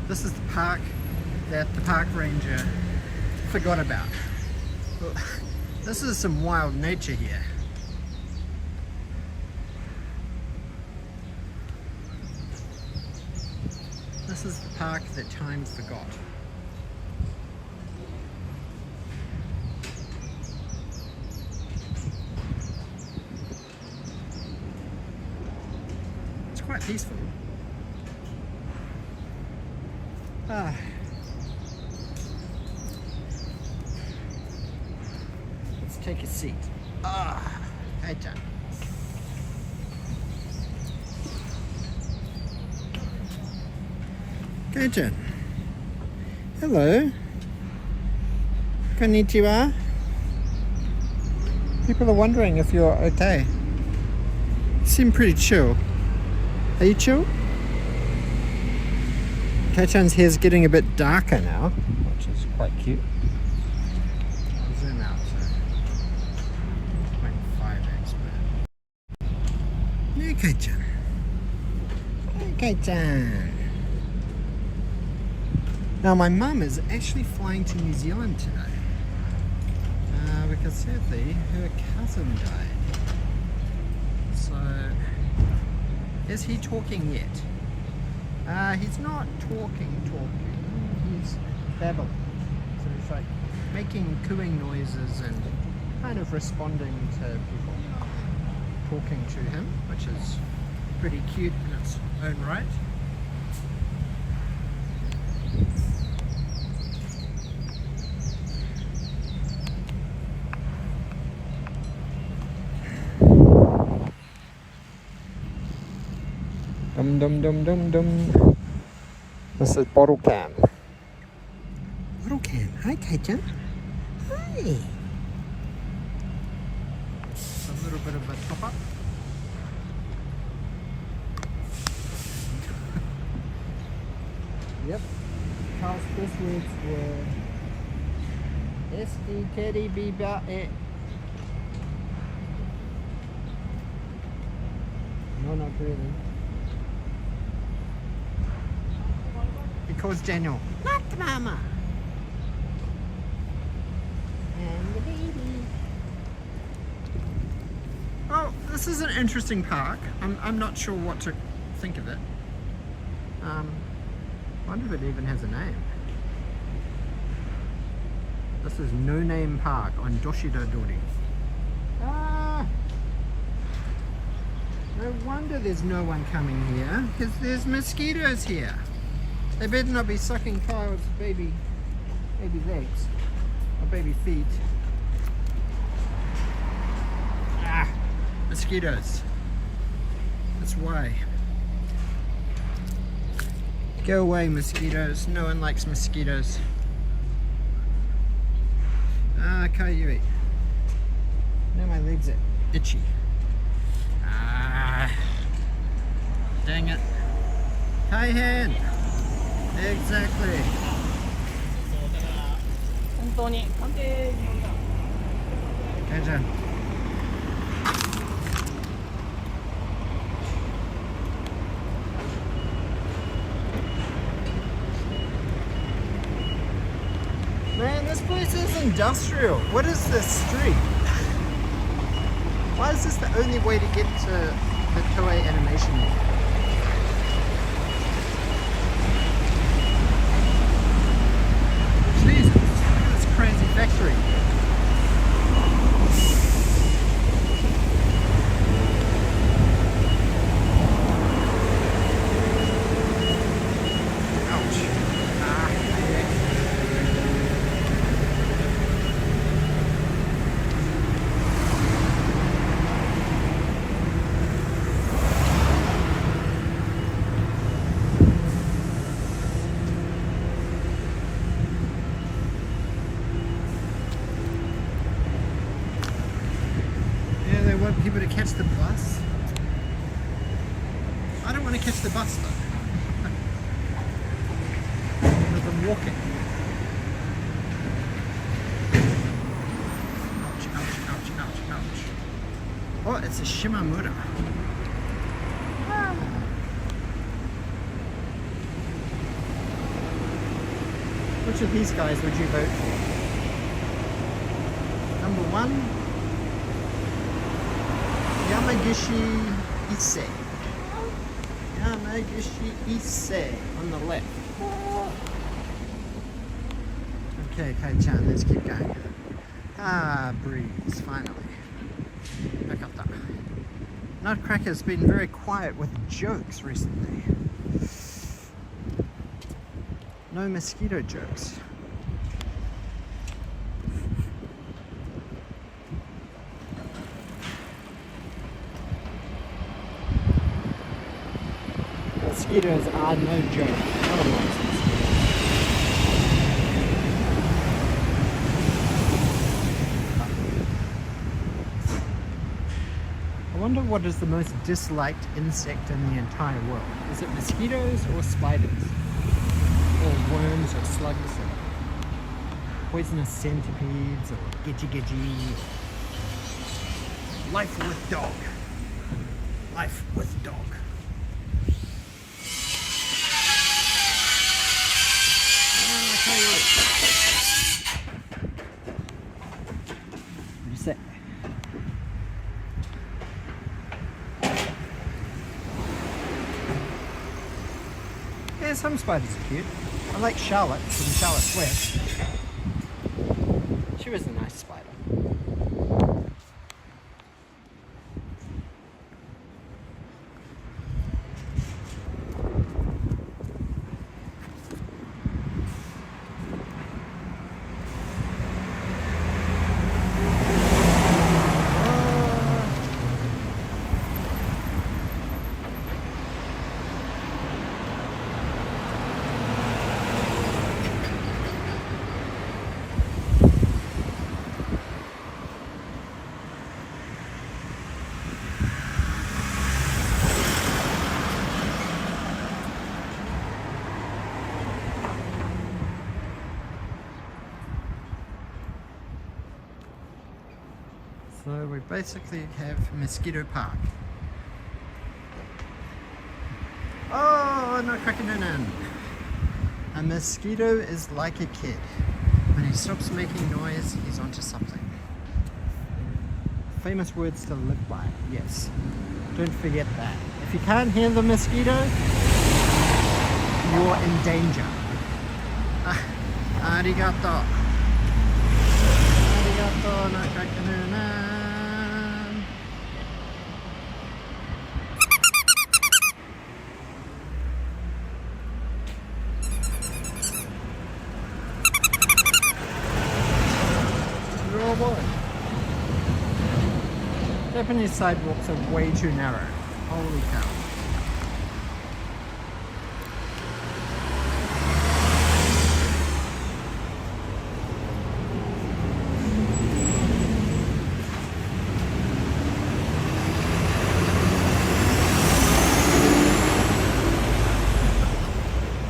This is the park that the park ranger forgot about. This is some wild nature here. This is the park that time forgot. quite peaceful. Ah. Let's take a seat. Ah, hey John. Kajan. Hello. Konnichiwa. People are wondering if you're okay. You seem pretty chill. Are you chill? Kei-chan's hair's getting a bit darker now, which is quite cute. I'll zoom out so 0.5x. Hey Kei-chan. Hey Kei-chan. Now my mum is actually flying to New Zealand today. Because sadly her cousin died. So, is he talking yet? He's not talking, he's babbling. So he's like making cooing noises and kind of responding to people talking to him, which is pretty cute in its own right. Dum dum dum dum dum. This is bottle cam. Bottle cam. Hi, Kei-chan. Hi. A little bit of a top up. Yep. Carl's first words were SD Teddy Bieber. No, not really. He calls Daniel, not the mama. And the baby. Oh, this is an interesting park. I'm not sure what to think of it. I wonder if it even has a name. This is No Name Park on Doshida Dori. Ah! No wonder there's no one coming here, because there's mosquitoes here. They better not be sucking Kyle's baby legs or baby feet. Ah, mosquitoes. That's why. Go away, mosquitoes. No one likes mosquitoes. Ah, Kayui. Now my legs are itchy. Ah, dang it. Hi, hand. Exactly. Kei-chan. Man, this place is industrial. What is this street? Why is this the only way to get to the Toei Animation Museum? Jesus, look at this crazy factory. Ouch. People to catch the bus. I don't want to catch the bus though. Because I'm walking. Ouch, ouch, ouch, ouch, ouch. Oh, it's a Shimamura. Ah. Which of these guys would you vote for? Number 1. Yamagishi Issei. Yamagishi Issei on the left. Okay, Kei-chan, let's keep going. Ah, breeze, finally. Back up there. Nutcracker's been very quiet with jokes recently. No mosquito jokes. Mosquitoes are no joke. What a nonsense. I wonder what is the most disliked insect in the entire world. Is it mosquitoes or spiders? Or worms or slugs or poisonous centipedes or gidgy. Life with dog. Life with dog. What do you say? Yeah, some spiders are cute. I like Charlotte from Charlotte's Web. She was a nice spider. So we basically have Mosquito Park. Oh, no cracking. A mosquito is like a kid. When he stops making noise, he's onto something. Famous words to live by, yes. Don't forget that. If you can't hear the mosquito, you're in danger. Arigato. Arigato, no cracking. Oh boy. Japanese sidewalks are way too narrow. Holy cow.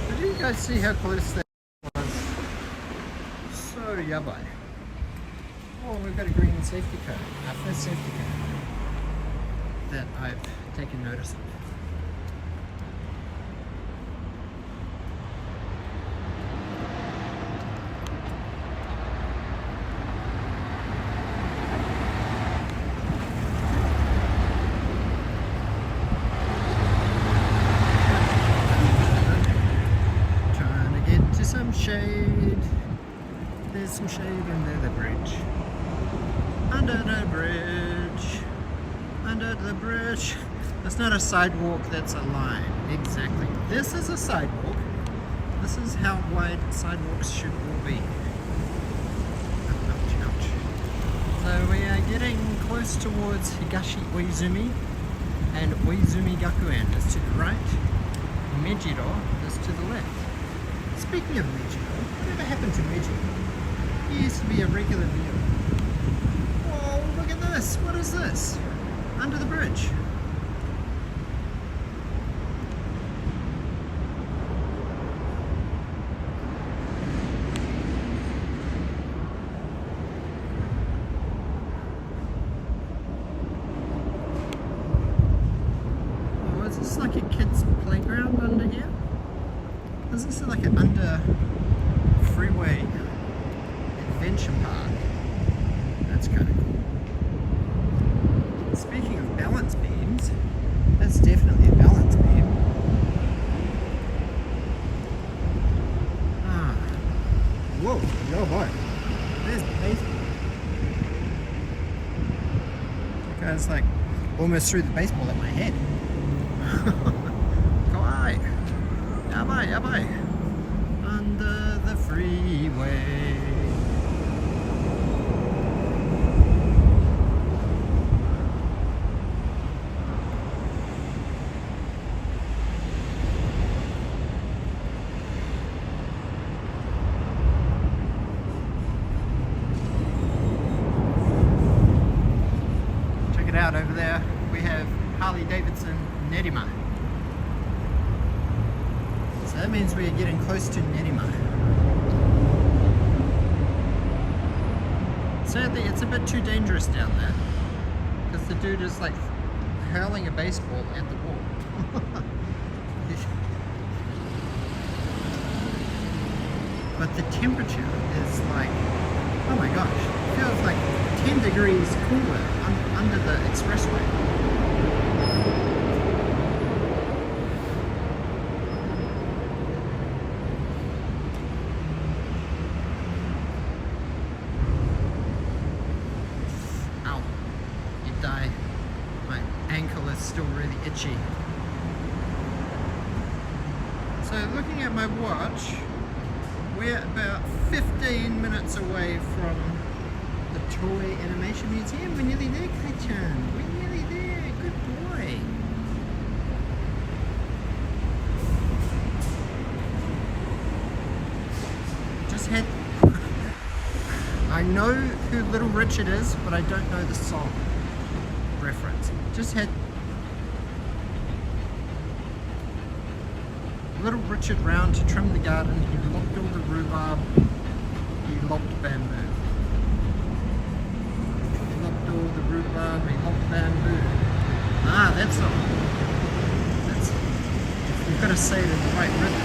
Did you guys see how close that was? So yabai. Oh, we've got a green safety cone, our first safety cone that I've taken notice of. Trying to get to some shade. There's some shade under the bridge. Under the bridge. Under the bridge. That's not a sidewalk, that's a line. Exactly. This is a sidewalk. This is how wide sidewalks should all be. Ouch, ouch. So we are getting close towards Higashi Oizumi, and Oizumi Gakuen is to the right. Mejiro is to the left. Speaking of Mejiro, whatever happened to Mejiro? He used to be a regular viewer. Whoa, look at this. What is this? Under the bridge. Oh, is this like a kid's playground under here? Is this like an under freeway adventure park? That's kind of cool. Speaking of balance beams, that's definitely a balance beam. Ah. Whoa, oh boy. There's the basement. That guy's like almost threw the baseball at my head. Kawaii! Yabai, yabai! Under the freeway. Out over there we have Harley Davidson Nerima. So that means we are getting close to Nerima. Sadly it's a bit too dangerous down there because the dude is like hurling a baseball at the wall. But the temperature is like, oh my gosh, it feels like 10 degrees cooler under the expressway. Ow, you die. My ankle is still really itchy. So looking at my watch, we're about 15 minutes away from the Toei Animation Museum. We're nearly there, Kai-chan. We're nearly there. Good boy. Just had... I know who Little Richard is, but I don't know the song reference. Just had Little Richard round to trim the garden. He lopped all the rhubarb. He lopped bamboo. All the rhubarb, he lopped bamboo. Ah, that's all. That's, you've got to say it in the right rhythm.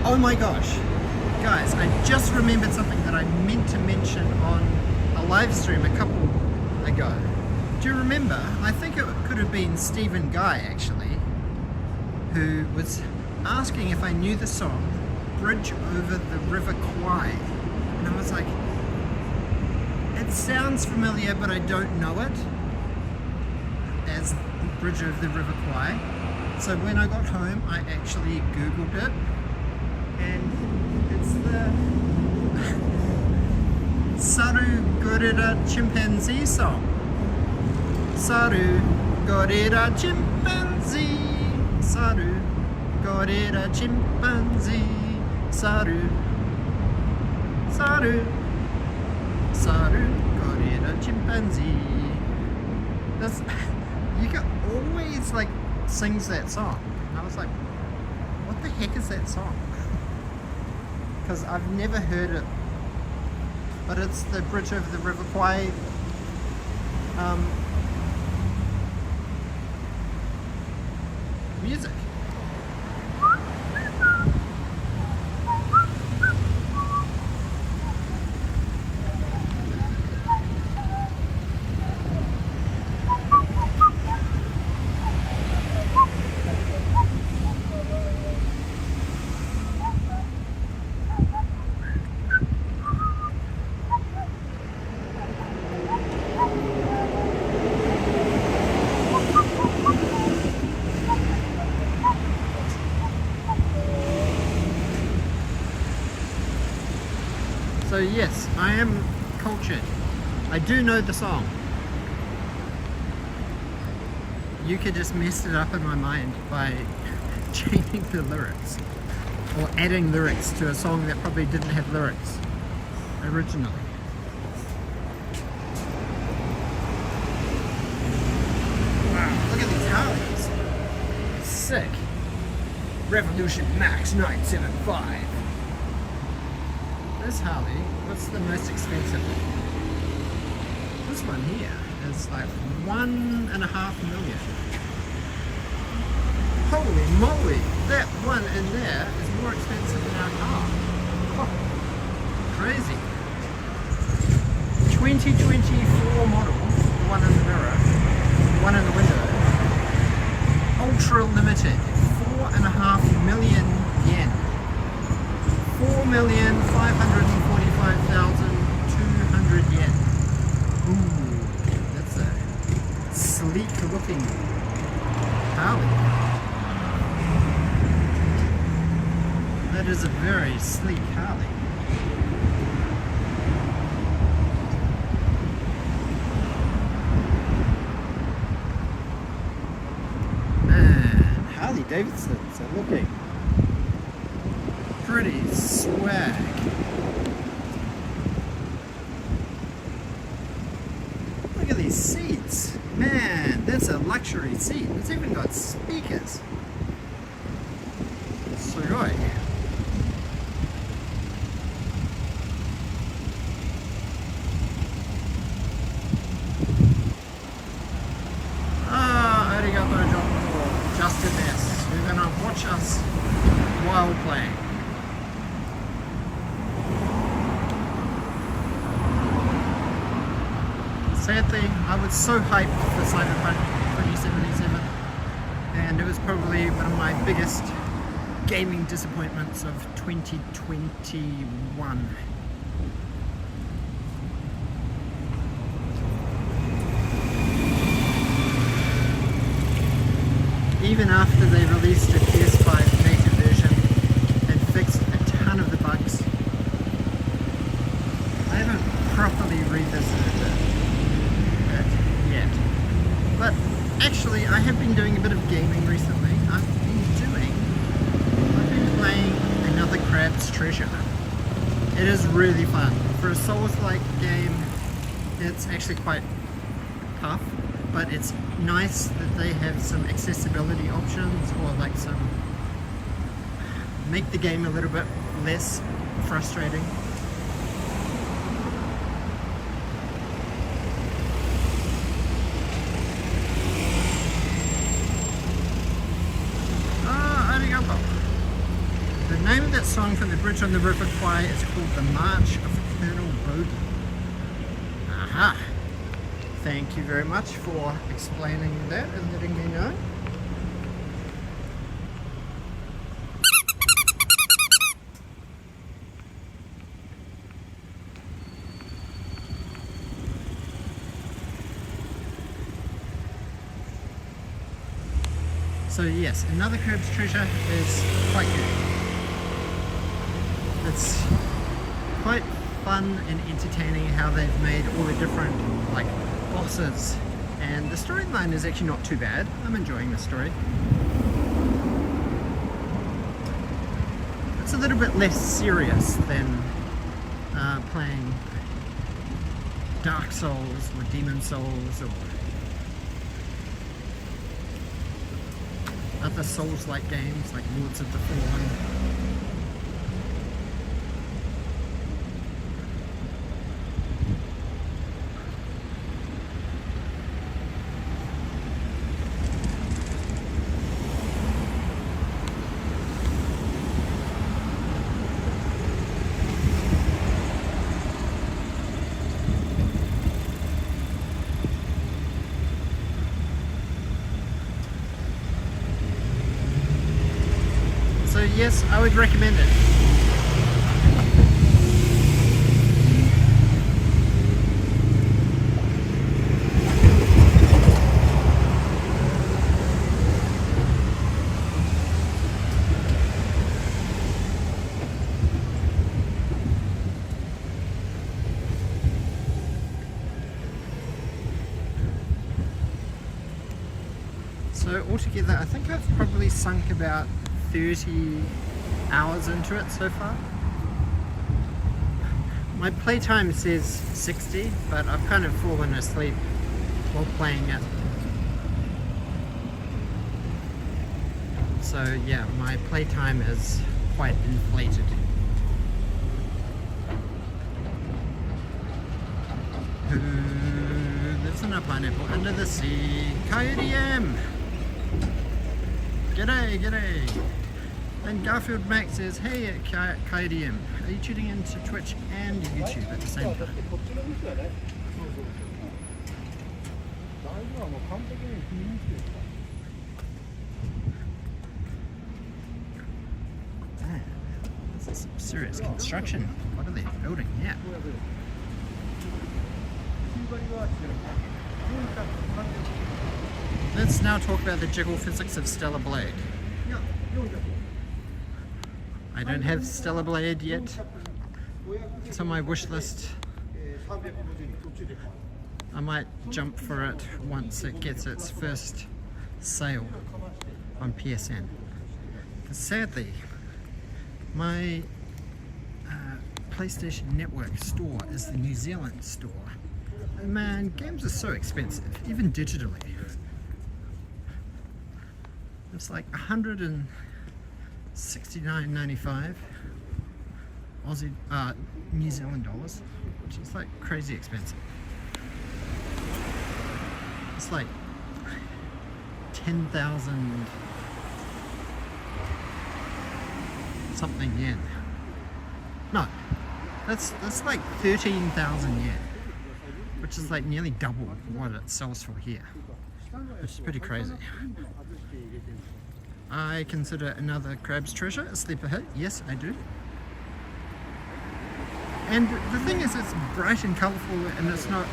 Oh my gosh, guys, I just remembered something that I meant to mention on a live stream a couple ago. Do you remember? I think it could have been Stephen Guy actually, who was asking if I knew the song Bridge Over the River Kwai. And I was like, it sounds familiar but I don't know it as Bridge Over the River Kwai. So when I got home I actually googled it, and it's the Saru Gorilla Chimpanzee song. Saru Gorilla Chimpanzee, Saru Gorilla Chimpanzee, Saru, Saru, Saru Gorilla Chimpanzee. That's, you can always like sings that song. I was like, what the heck is that song? Because I've never heard it, but it's the Bridge Over the River Kwai music. So yes, I am cultured. I do know the song. You could just mess it up in my mind by changing the lyrics or adding lyrics to a song that probably didn't have lyrics originally. Wow, look at these Harleys. Sick. Revolution Max 975. This Harley, what's the most expensive one? This one here is like $1.5 million. Holy moly, that one in there is more expensive than our car. Oh, crazy. 2024 model, the one in the mirror, the one in the window. Ultra limited, 4.5 million yen. 4,545,200 yen. Ooh, that's a sleek looking Harley. That is a very sleek Harley. Harley Davidsons are looking pretty swag. Look at these seats. Man, that's a luxury seat. It's even got speakers. Sugoi. Just in this. You're gonna watch us while playing. Sadly, I was so hyped for Cyberpunk 2077, and it was probably one of my biggest gaming disappointments of 2021. Even after they released a PS5 native version and fixed a ton of the bugs, I haven't properly revisited it yet. But actually, I have been doing a bit of gaming recently. I've been playing another Crab's Treasure. It is really fun. For a Souls-like game, it's actually quite tough. But it's nice that they have some accessibility options, or like some make the game a little bit less frustrating. Arigato. The name of that song from the Bridge on the River Kwai is called The March of Colonel Bogey. Aha! Thank you very much for explaining that and letting me know. So yes, another Crab's Treasure is quite good. It's quite fun and entertaining how they've made all the different like bosses, and the storyline is actually not too bad. I'm enjoying the story. It's a little bit less serious than playing Dark Souls or Demon Souls or other Souls-like games like Lords of the Fallen. So yes, I would recommend it. So altogether, I think I've probably sunk about 30 hours into it so far. My playtime says 60, but I've kind of fallen asleep while playing it. So yeah, my playtime is quite inflated. Who lives in a pineapple under the sea? Coyote M! G'day, g'day! And Garfield Max says, hey Coyote M, are you tuning into Twitch and YouTube at the same time? some serious construction. What are they building here? Let's now talk about the jiggle physics of Stellar Blade. I don't have Stellar Blade yet. It's on my wish list. I might jump for it once it gets its first sale on PSN. Because sadly, my PlayStation Network store is the New Zealand store. And man, games are so expensive, even digitally. It's like $169.95 Aussie, New Zealand dollars, which is like crazy expensive. It's like 10,000 something yen. No, that's like 13,000 yen, which is like nearly double what it sells for here, which is pretty crazy. I consider another crab's treasure a sleeper hit. Yes, I do. And the thing is, it's bright and colourful, and it's not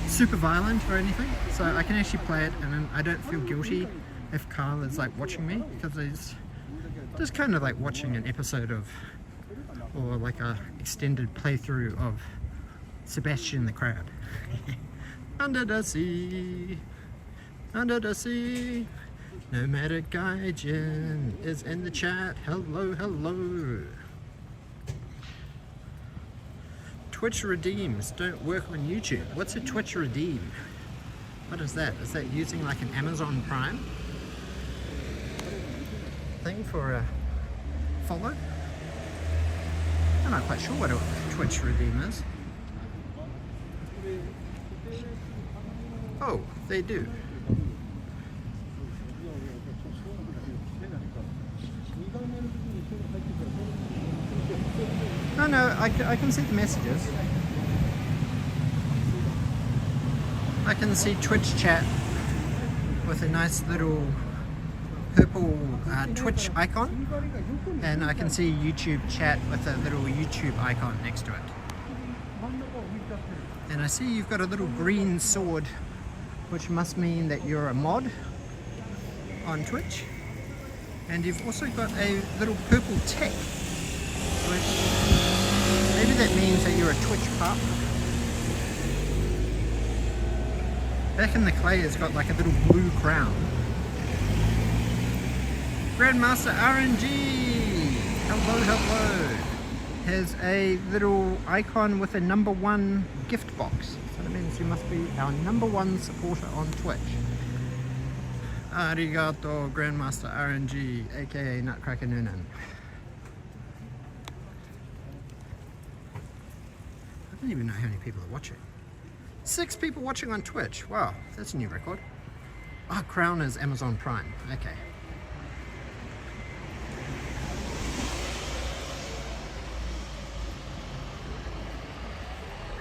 super violent or anything, so I can actually play it, and then I don't feel guilty if Carl is like watching me, because it's just kind of like watching an episode of, or like a extended playthrough of Sebastian the Crab. Under the sea, under the sea. Nomadic Gaijin is in the chat. Hello, hello. Twitch redeems don't work on YouTube. What's a Twitch redeem? What is that? Is that using like an Amazon Prime thing for a follow? I'm not quite sure what a Twitch redeem is. Oh, they do. No, I can see the messages. I can see Twitch chat with a nice little purple Twitch icon, and I can see YouTube chat with a little YouTube icon next to it. And I see you've got a little green sword, which must mean that you're a mod on Twitch. And you've also got a little purple tick, which maybe that means that you're a Twitch pup. Back in the clay has got like a little blue crown. Grandmaster RNG, hello, hello. Has a little icon with a #1 gift box. So that means you must be our #1 supporter on Twitch. Arigato, Grandmaster RNG, aka Nutcracker Noonan. I don't even know how many people are watching. 6 people watching on Twitch. Wow, that's a new record. Oh, Crown is Amazon Prime. Okay.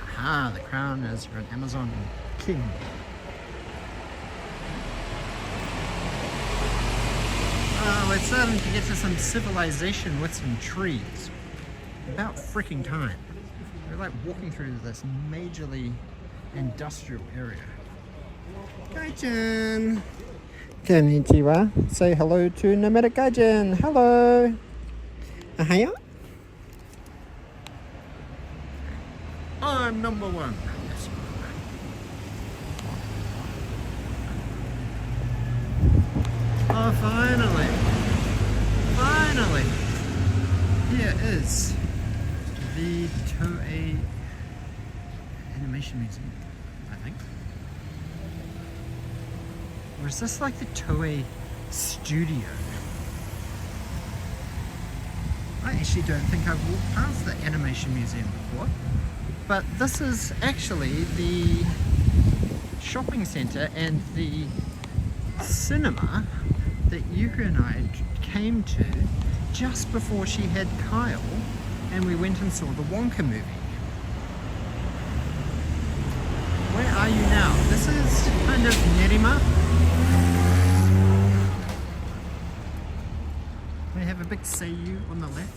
Aha, the Crown is for an Amazon King. We're starting to get to some civilization with some trees. About freaking time. We're like walking through this majorly industrial area. Gaijin! Konnichiwa. Say hello to Nomadic Gaijin. Hello! Ahaya? I'm #1. Yes. Oh, finally! Finally! Here is the Toei Animation Museum, I think. Or is this like the Toei Studio? I actually don't think I've walked past the Animation Museum before. But this is actually the shopping centre and the cinema that Yuka and I came to just before she had Kyle, and we went and saw the Wonka movie. Where are you now? This is kind of Nerima. We have a big Seiyu on the left.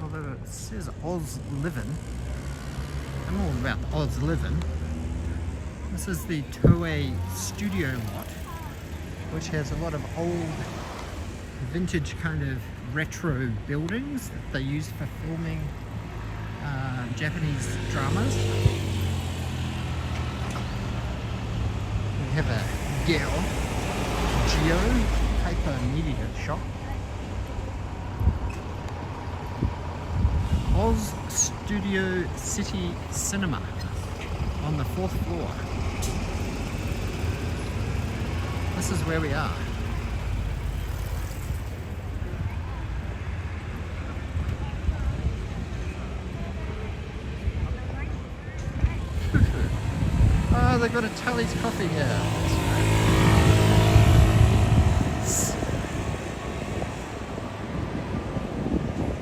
although it says Oz Livin'. I'm all about the Oz Livin'. This is the Toei Studio lot, which has a lot of old vintage kind of retro buildings that they use for filming Japanese dramas. We have a Geo paper media shop. Oz Studio City Cinema on the 4th floor. This is where we are. Oh, they've got a Tully's coffee here. That's great.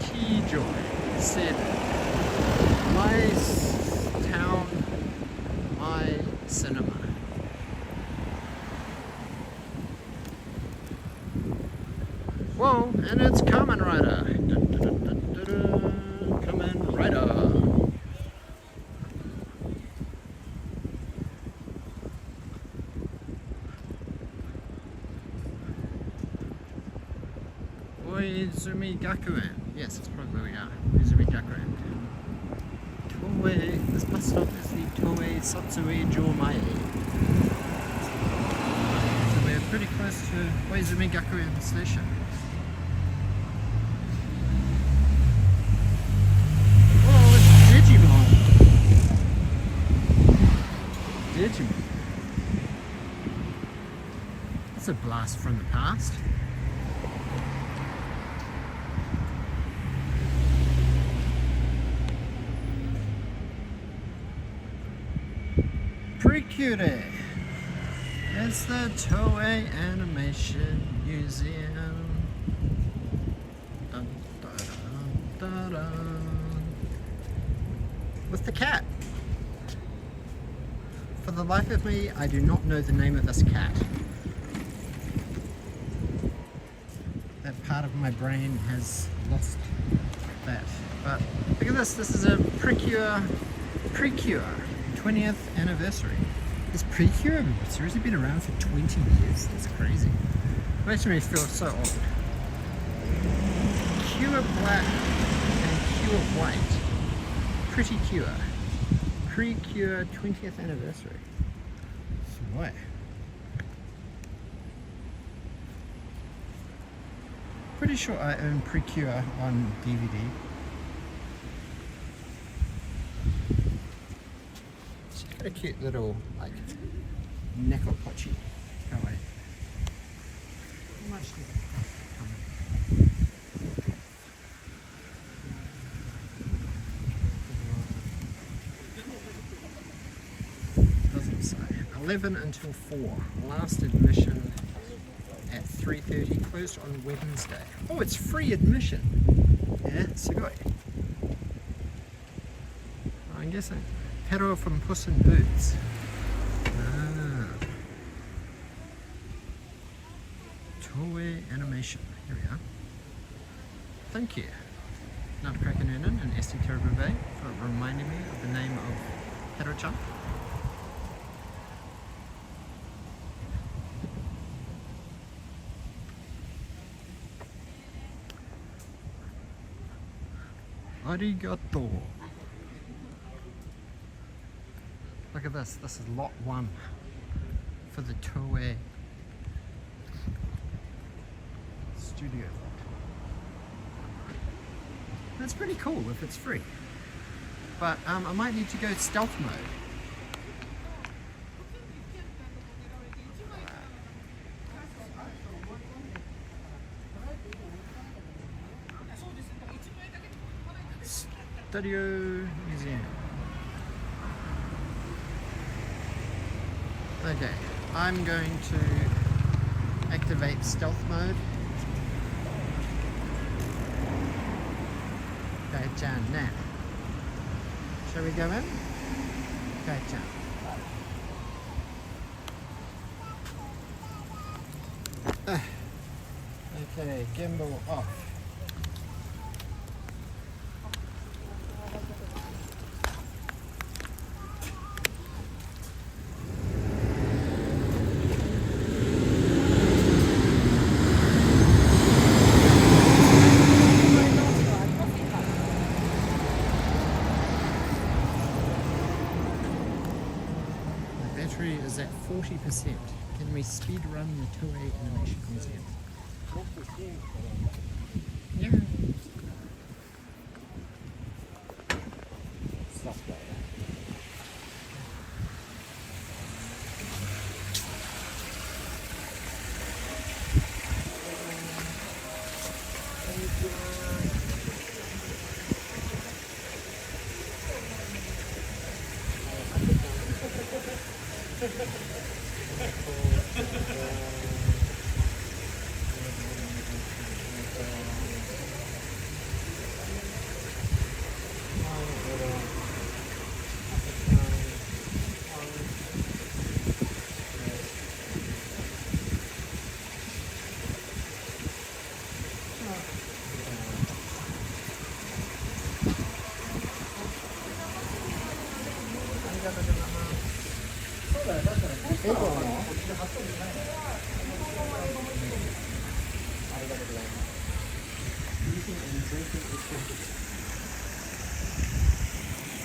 Keyjoy said, "My town, my cinema." Whoa, and it's Kamen Rider. Kamen Rider. Uezumi Gakuen. Yes, that's probably where we are. Uezumi Gakuen. Toei. This bus stop is the Toei Satsue Mae. So we're pretty close to Uezumi Gakuen station. Oh, it's Digimon. Digimon. That's a blast from the past. Precure. It's the Toei Animation Museum. Dun, dun, dun, dun. With the cat. For the life of me, I do not know the name of this cat. That part of my brain has lost that. But look at this. This is a Precure 20th anniversary. Has Precure seriously been around for 20 years? That's crazy. It makes me feel so old. Cure Black and Cure White. Pretty Cure. Precure 20th anniversary. What? Pretty sure I own Precure on DVD. A cute little like neko pochi. Can't wait. How much do you Doesn't say. 11 until 4. Last admission at 3:30. Closed on Wednesday. Oh, it's free admission. Yeah, sugoi. I'm guessing. Hero from Puss in Boots. Ah. Toei Animation. Here we are. Thank you, Nutcracker Noonan and Esti Terabube, for reminding me of the name of Hero-chan. Arigato. Look at this. This is lot 1 for the Toei Studio. That's pretty cool if it's free. But I might need to go stealth mode. Studio Museum. Okay, I'm going to activate stealth mode. Kai-chan now. Shall we go in? Kai-chan. Okay, gimbal off. 40%. Can we speed run the Toei Animation Museum? Yeah. Stuff like that.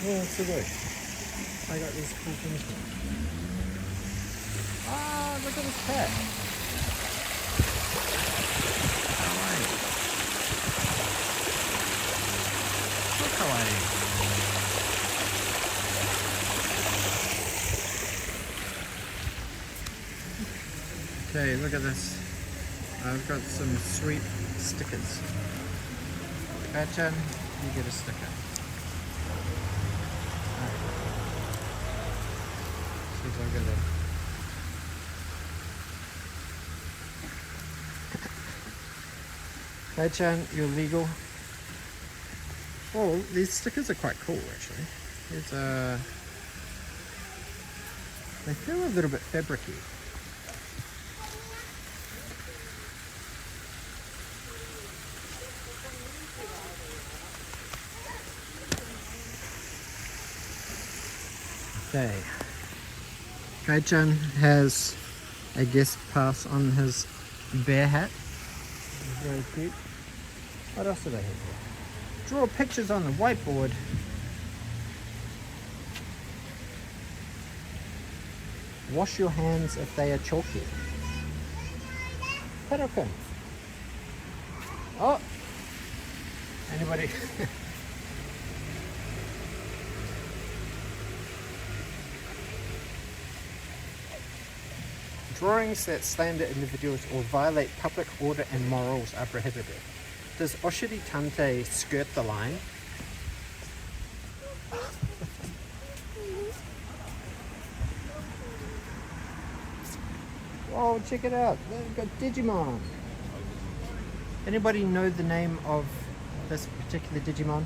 Yeah, so good. I got these cool things here. Ah, look at this cat. Kawaii. So kawaii. Okay, look at this. I've got some sweet stickers. Kachan, you get a sticker. See if I get it. Kachan, you're legal. Oh, these stickers are quite cool actually. These are... they feel a little bit fabricy. Okay, Kai-chan has a guest pass on his bear hat. Very cute. What else do they have here? Draw pictures on the whiteboard. Wash your hands if they are chalky. Perokin. Oh! Anybody? Drawings that slander individuals or violate public order and morals are prohibited. Does Oshiri Tante skirt the line? Whoa, check it out. They've got Digimon. Anybody know the name of this particular Digimon?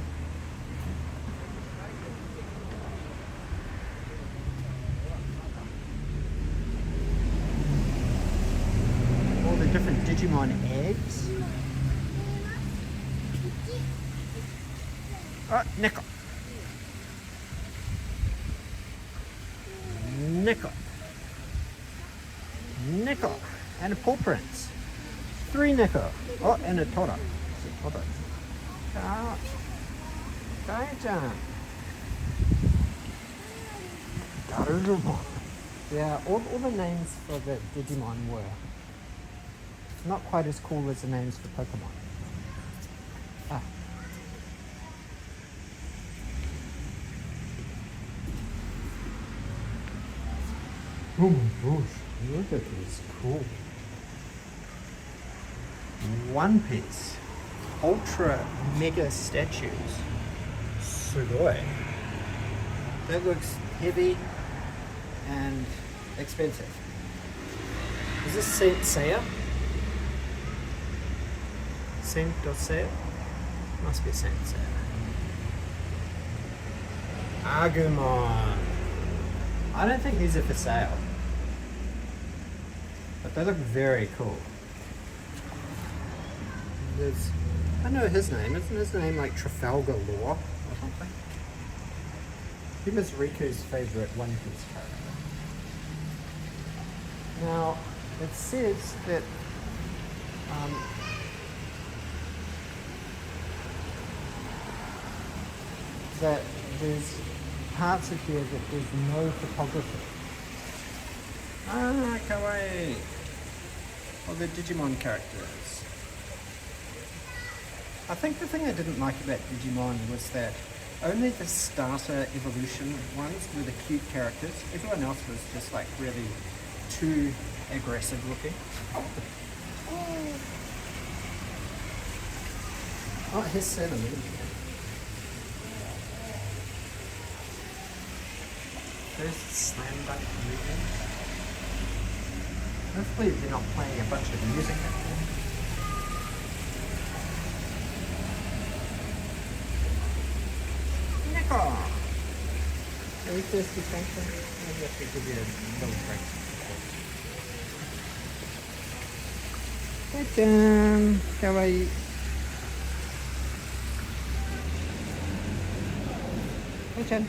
All the different Digimon eggs. Oh, Nico. Nico. Nico. And a paw prints. 3 Nico. Oh, and a Tora. Tora. Kai-chan. Darumon. Yeah, all the names for the Digimon were not quite as cool as the names for Pokemon. Ah. Oh my gosh, look at this, cool. One Piece. Ultra mega statues. Sugoi. That looks heavy and expensive. Is this Saint Seiya? Saint Seiya? Must be Saint Seiya. Agumon. I don't think these are for sale. But they look very cool. There's, I know his name. Isn't his name like Trafalgar Law or something? He was Riku's favourite One Piece character. Now, it says that that there's parts of here that there's no photography. Ah, kawaii! All the Digimon characters. I think the thing I didn't like about Digimon was that only the starter evolution ones were the cute characters. Everyone else was just like really too aggressive looking. Oh, here's Cinnamon. First slam button movement. Hopefully they're not playing a bunch of music at all. Nico! Are you thirsty, Franklin? Maybe I should give you a little drink. Ta-da! Kawaii! Hey-chan!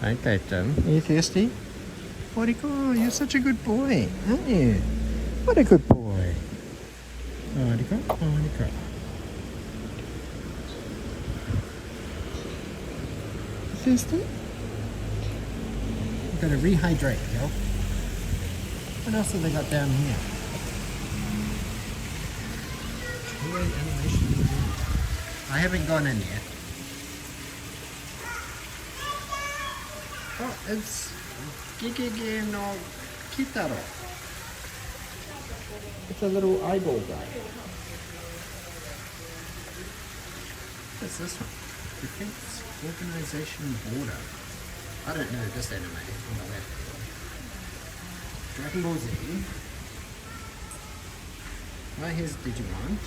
Okay, Tim. Are you thirsty? Wariko, you're such a good boy, aren't you? What a good boy. Wariko, Wariko. Thirsty? You've got to rehydrate, girl. What else have they got down here? Toei Animation Museum. I haven't gone in yet. Oh, it's Gigege no Kitaro. It's a little eyeball guy. What's this one? Defense Organization Border. I don't know this anime on the left. Dragon Ball Z. Right, here's Digimon.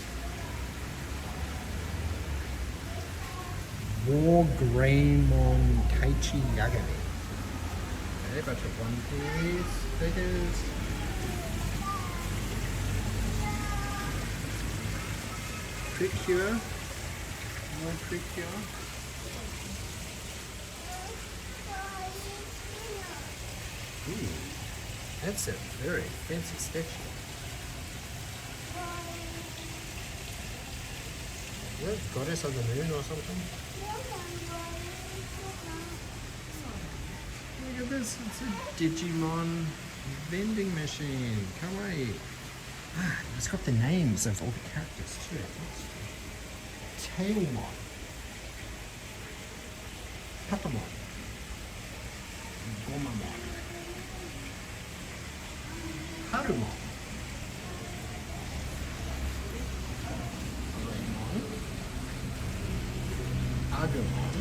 War Greymon Taichi Yagami. Okay, bunch of One Piece figures. Precure. More Precure. Ooh, that's a very fancy statue. Is that Goddess of the Moon or something? Look at this, it's a Digimon vending machine. Kawaii. Ah, it's got the names of all the characters too. Tailmon. Patamon. Gomamon. Harumon. Greymon. Agumon.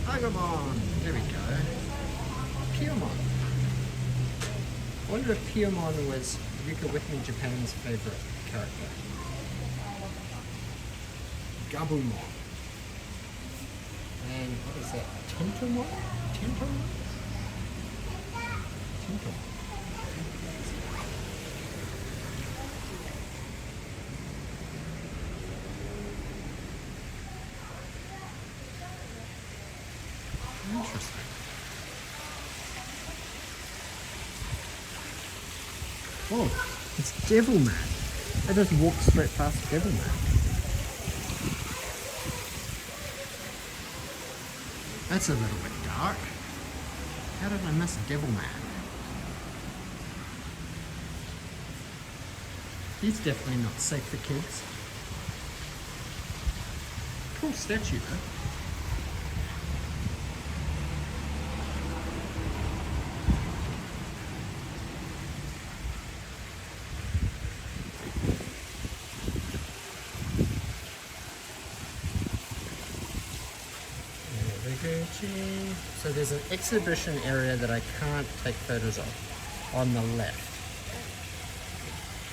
Agumon. There we go. Pyrmon. I wonder if Pyrmon was Yuka Whitney Japan's favourite character. Gabumon. And what is that? Tentomon? Tentomon? Tentomon. Interesting. Oh, it's Devilman. I just walked straight past Devilman. That's a little bit dark. How did I miss Devilman? He's definitely not safe for kids. Cool statue though. So there's an exhibition area that I can't take photos of on the left.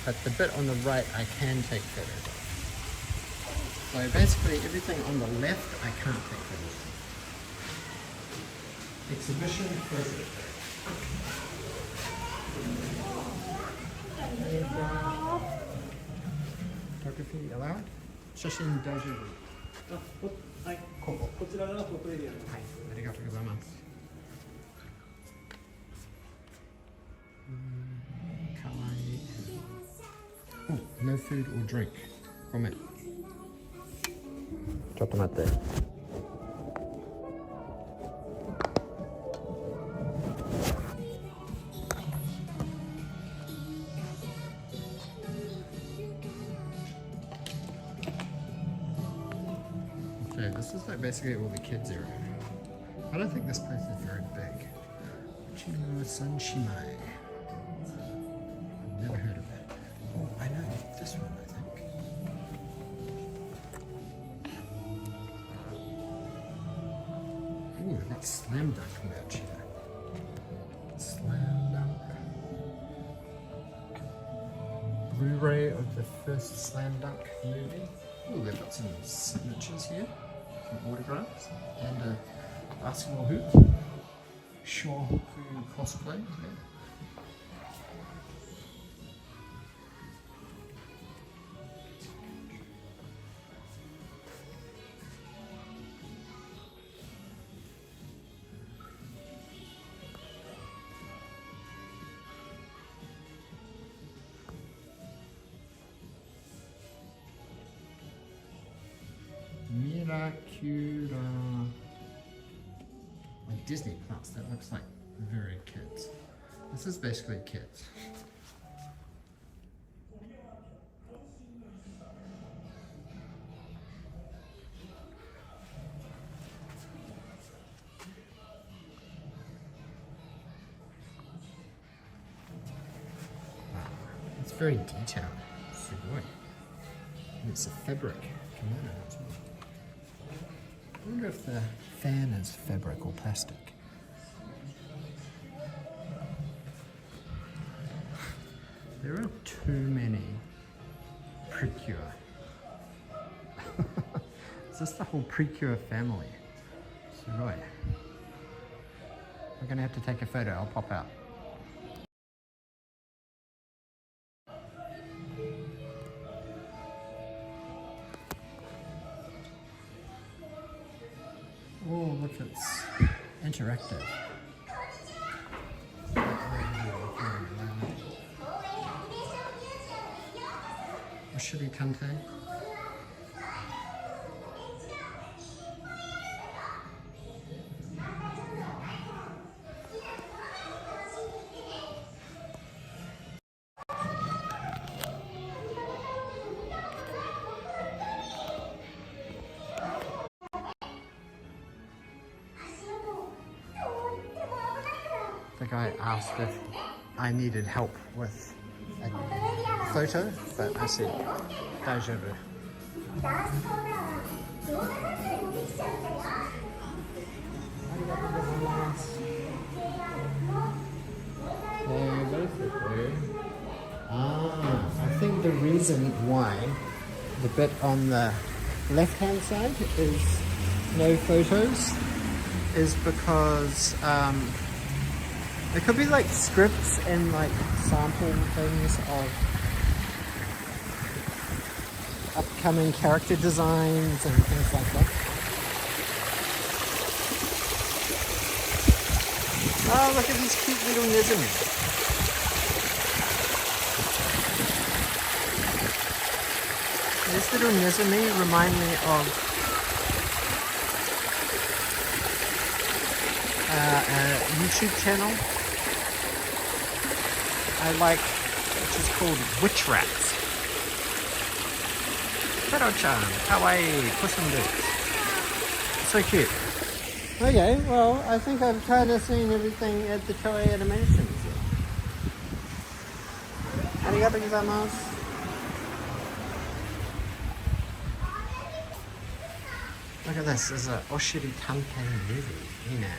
But the bit on the right I can take photos of. So basically everything on the left I can't take photos of. Exhibition photo. Photography allowed? 写真大丈夫。はい、ここ。こちらがフォトエリアです。はい、ありがとうございます。かわいい。Oh, no food or drink. ごめん。ちょっと待って。Okay, this is like basically all the kids area. I don't think this place is very big. Chino Sanshimai. I've never heard of it. Oh, I know this one, I think. Ooh, that's Slam Dunk merch here. Slam Dunk. Blu-ray of the first Slam Dunk movie. Ooh, they've got some signatures here, some autographs, and a basketball hoop. Shohoku cosplay. Yeah. Miracura. Like Disney Plus, that looks like very kids. This is basically kids. Wow, it's very detailed. Sugoi. And it's a fabric kimono as well. I wonder if the fan is fabric or plastic. There are too many Precure. Is this the whole Precure family? Sugoi. We're gonna have to take a photo, I'll pop out. Oh, look, it's interactive. Oshiri Kante. The guy asked if I needed help with a photo, but I said, daijoubu. I think the reason why the bit on the left-hand side is no photos is because there could be like scripts and like sample things of upcoming character designs and things like that. Oh, look at these cute little Nezumi. This little Nezumi remind me of a YouTube channel I like, which is called Witch Rats. Pero-chan, kawaii, Puss in Boots. So cute. Okay, well, I think I've kind of seen everything at the Toei Animation Museum. Arigatou gozaimasu. Look at this, there's a Oshiri Kante movie. Ina.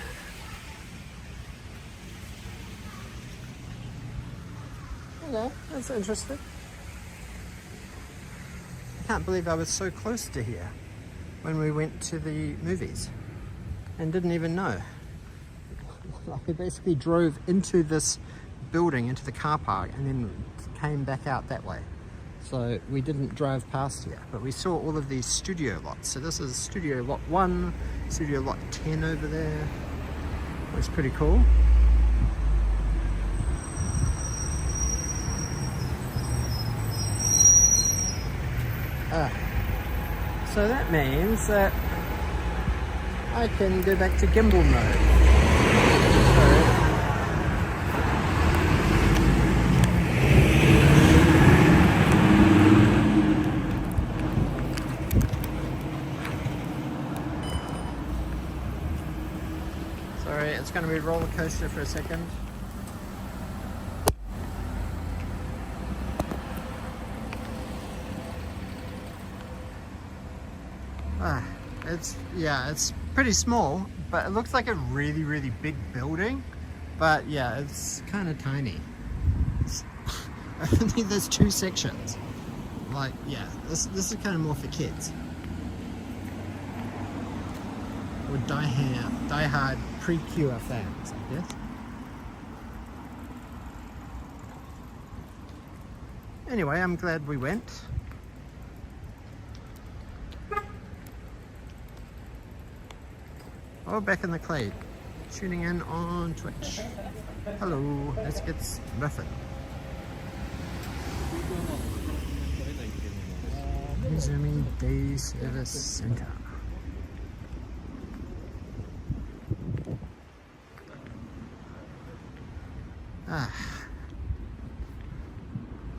Okay, that's interesting. Can't believe I was so close to here when we went to the movies and didn't even know. Like we basically drove into this building, into the car park, and then came back out that way. So we didn't drive past here, but we saw all of these studio lots. So this is studio lot 1, studio lot 10 over there. Looks pretty cool. So that means that I can go back to gimbal mode. Sorry, it's going to be a roller coaster for a second. It's pretty small, but it looks like a really, really big building. But yeah, it's kind of tiny. I think there's 2 sections. Like, yeah, this is kind of more for kids. Or die-hard pre-Cure fans, I guess. Anyway, I'm glad we went. Oh, back in the clay, tuning in on Twitch. Hello, let's get muffin. Mizumi Day Service Center.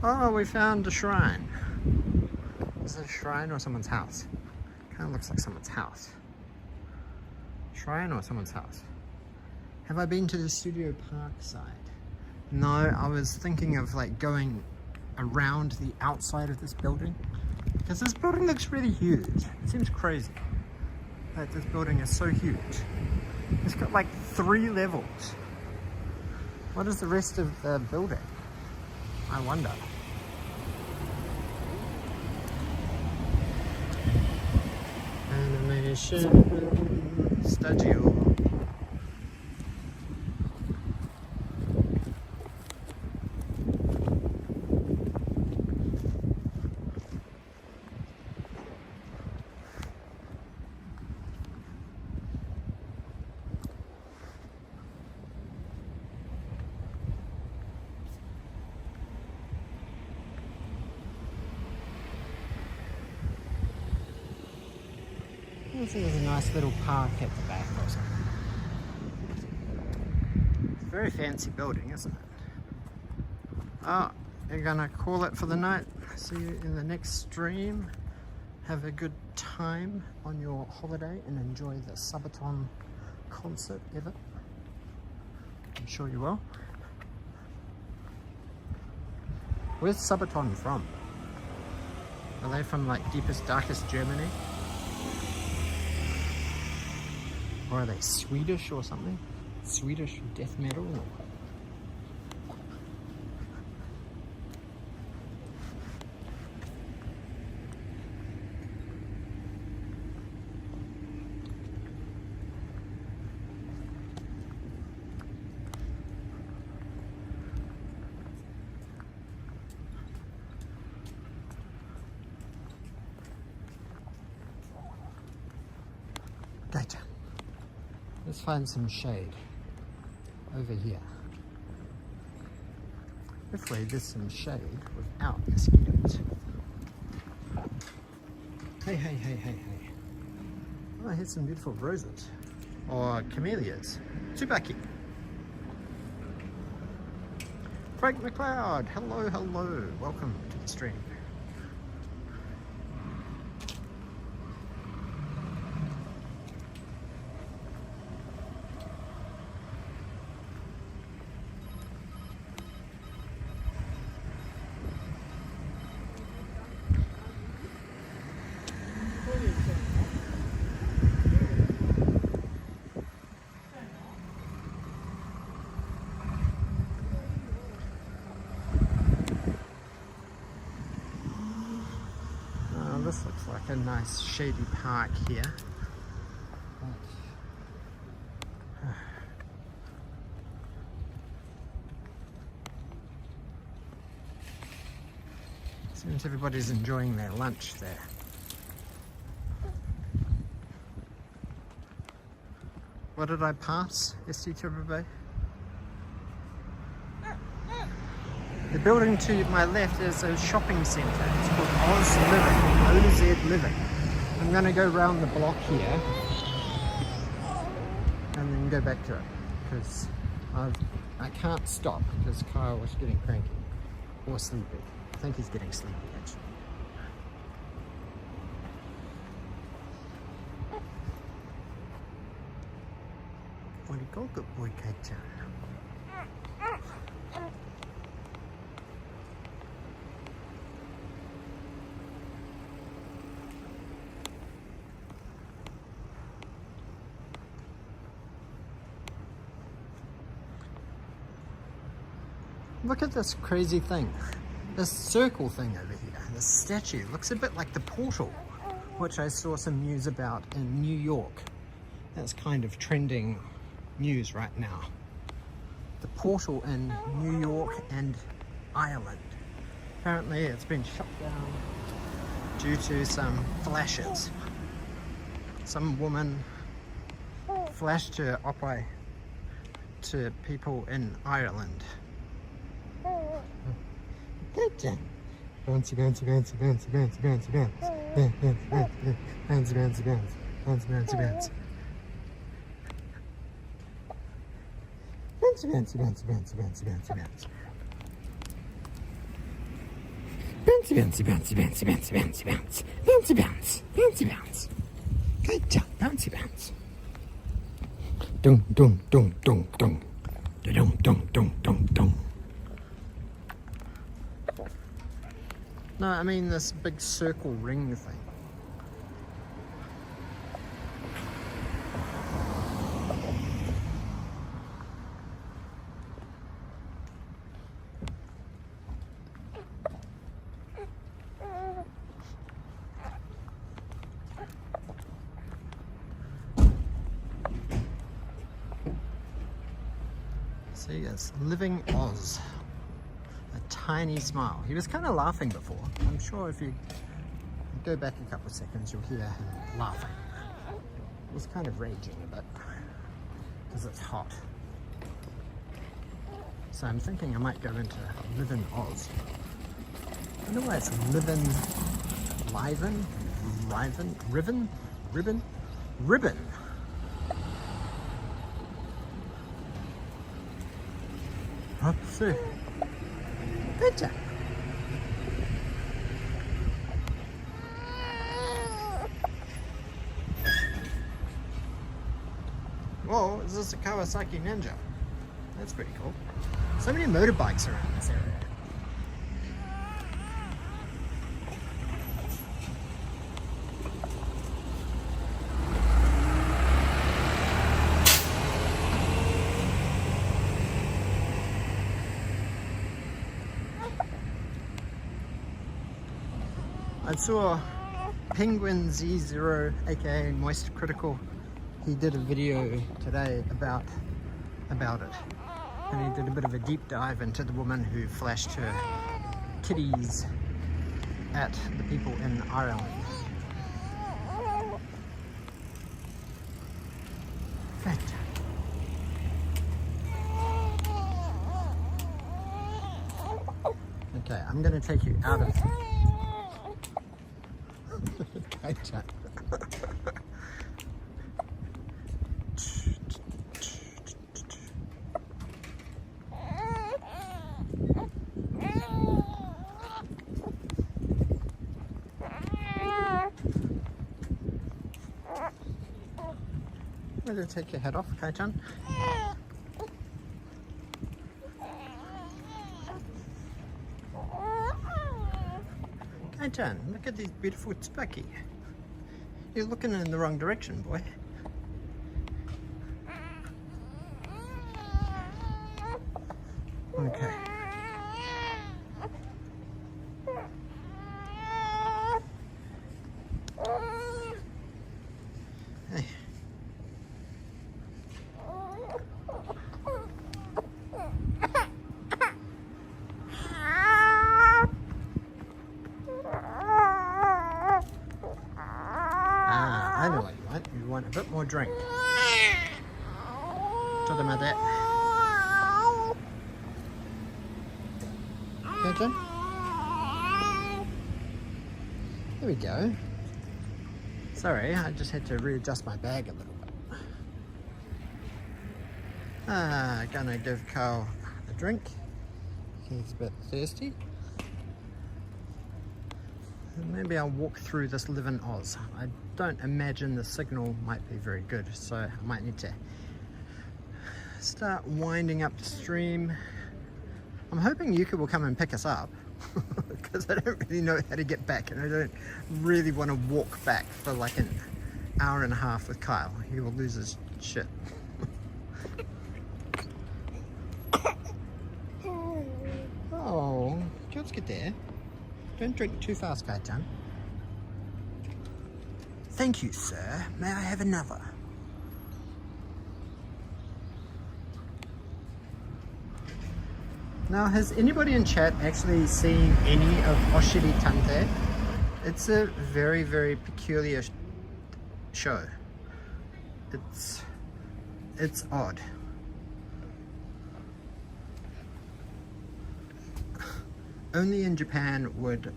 Oh, we found a shrine. Is it a shrine or someone's house? Kind of looks like someone's house. Shrine or someone's house? Have I been to the Studio Park side? No, I was thinking of like going around the outside of this building, because this building looks really huge. It seems crazy that this building is so huge. It's got like 3 levels. What is the rest of the building? I wonder. Animation Studio. I think there's a nice little park at the back or something. It's a very fancy building, isn't it? Oh, you're gonna call it for the night. See you in the next stream. Have a good time on your holiday and enjoy the Suburban concert ever. I'm sure you will. Where's Suburban from? Are they from like deepest, darkest Germany? Or are they Swedish or something? Swedish death metal? Gotcha. Let's find some shade over here. Hopefully there's some shade without mosquitoes. Hey, hey, hey, hey, hey. Oh, here's some beautiful roses. Or camellias. Tsubaki. Frank McLeod, hello, hello. Welcome to the stream. This looks like a nice shady park here. Seems everybody's enjoying their lunch there. What did I pass, ST Turbo Bay? The building to my left is a shopping centre. It's called Oz Living, OZ Living. I'm going to go round the block here and then go back to it because I can't stop because Kyle was getting cranky or sleepy. I think he's getting sleepy actually. What do you call good boy, Kate-chan? Look at this crazy thing. This circle thing over here. This statue looks a bit like the portal, which I saw some news about in New York. That's kind of trending news right now. The portal in New York and Ireland. Apparently it's been shut down due to some flashes. Some woman flashed her opera to people in Ireland. Bouncy, bouncy, bouncy, bouncy, bouncy, bouncy, bounce. Bouncy, bouncy, bounce. Bouncy, bouncy, bounce. Bouncy, bouncy, bouncy, bouncy, bouncy, bouncy, bounce. Bouncy, bouncy, bouncy, bouncy, bouncy, bouncy, bounce. Bouncy, bounce, bouncy, bounce. Good job, bouncy, bounce. Dum, dum, dum, dum, dum. Dum, dum, dum, dum, dum. No, I mean this big circle ring thing. See, it's Living Oz. A tiny smile. He was kind of laughing before. I'm sure if you go back a couple of seconds, you'll hear him laughing. He was kind of raging a bit because it's hot. So I'm thinking I might go into Livin' Oz. I wonder why it's Livin' Liven? Riven? Ribbon? Ribbon? Ribbon! Let's see. Good job. Whoa, is this a Kawasaki Ninja? That's pretty cool. So many motorbikes around this area. I saw Penguin Z0, aka Moist Critical. He did a video today about it, and he did a bit of a deep dive into the woman who flashed her kitties at the people in Ireland. Fantastic. Okay, I'm going to take you out of Gotcha. I'm going to take your head off, Kai-chan. Kai-chan, look at these beautiful tsubaki. You're looking in the wrong direction, boy. Okay. Hey. I know what you want. You want a bit more drink. Talking about that. Pigeon? There we go. Sorry, I just had to readjust my bag a little bit. Gonna give Carl a drink. He's a bit thirsty. Maybe I'll walk through this Live in Oz. I don't imagine the signal might be very good, so I might need to start winding up the stream. I'm hoping Yuka will come and pick us up because I don't really know how to get back, and I don't really want to walk back for like an hour and a half with Kyle. He will lose his shit. Oh, get there. Don't drink too fast, Kai-chan. Thank you, sir. May I have another? Now, has anybody in chat actually seen any of Oshiri Tante? It's a very, very peculiar show. It's odd. Only in Japan would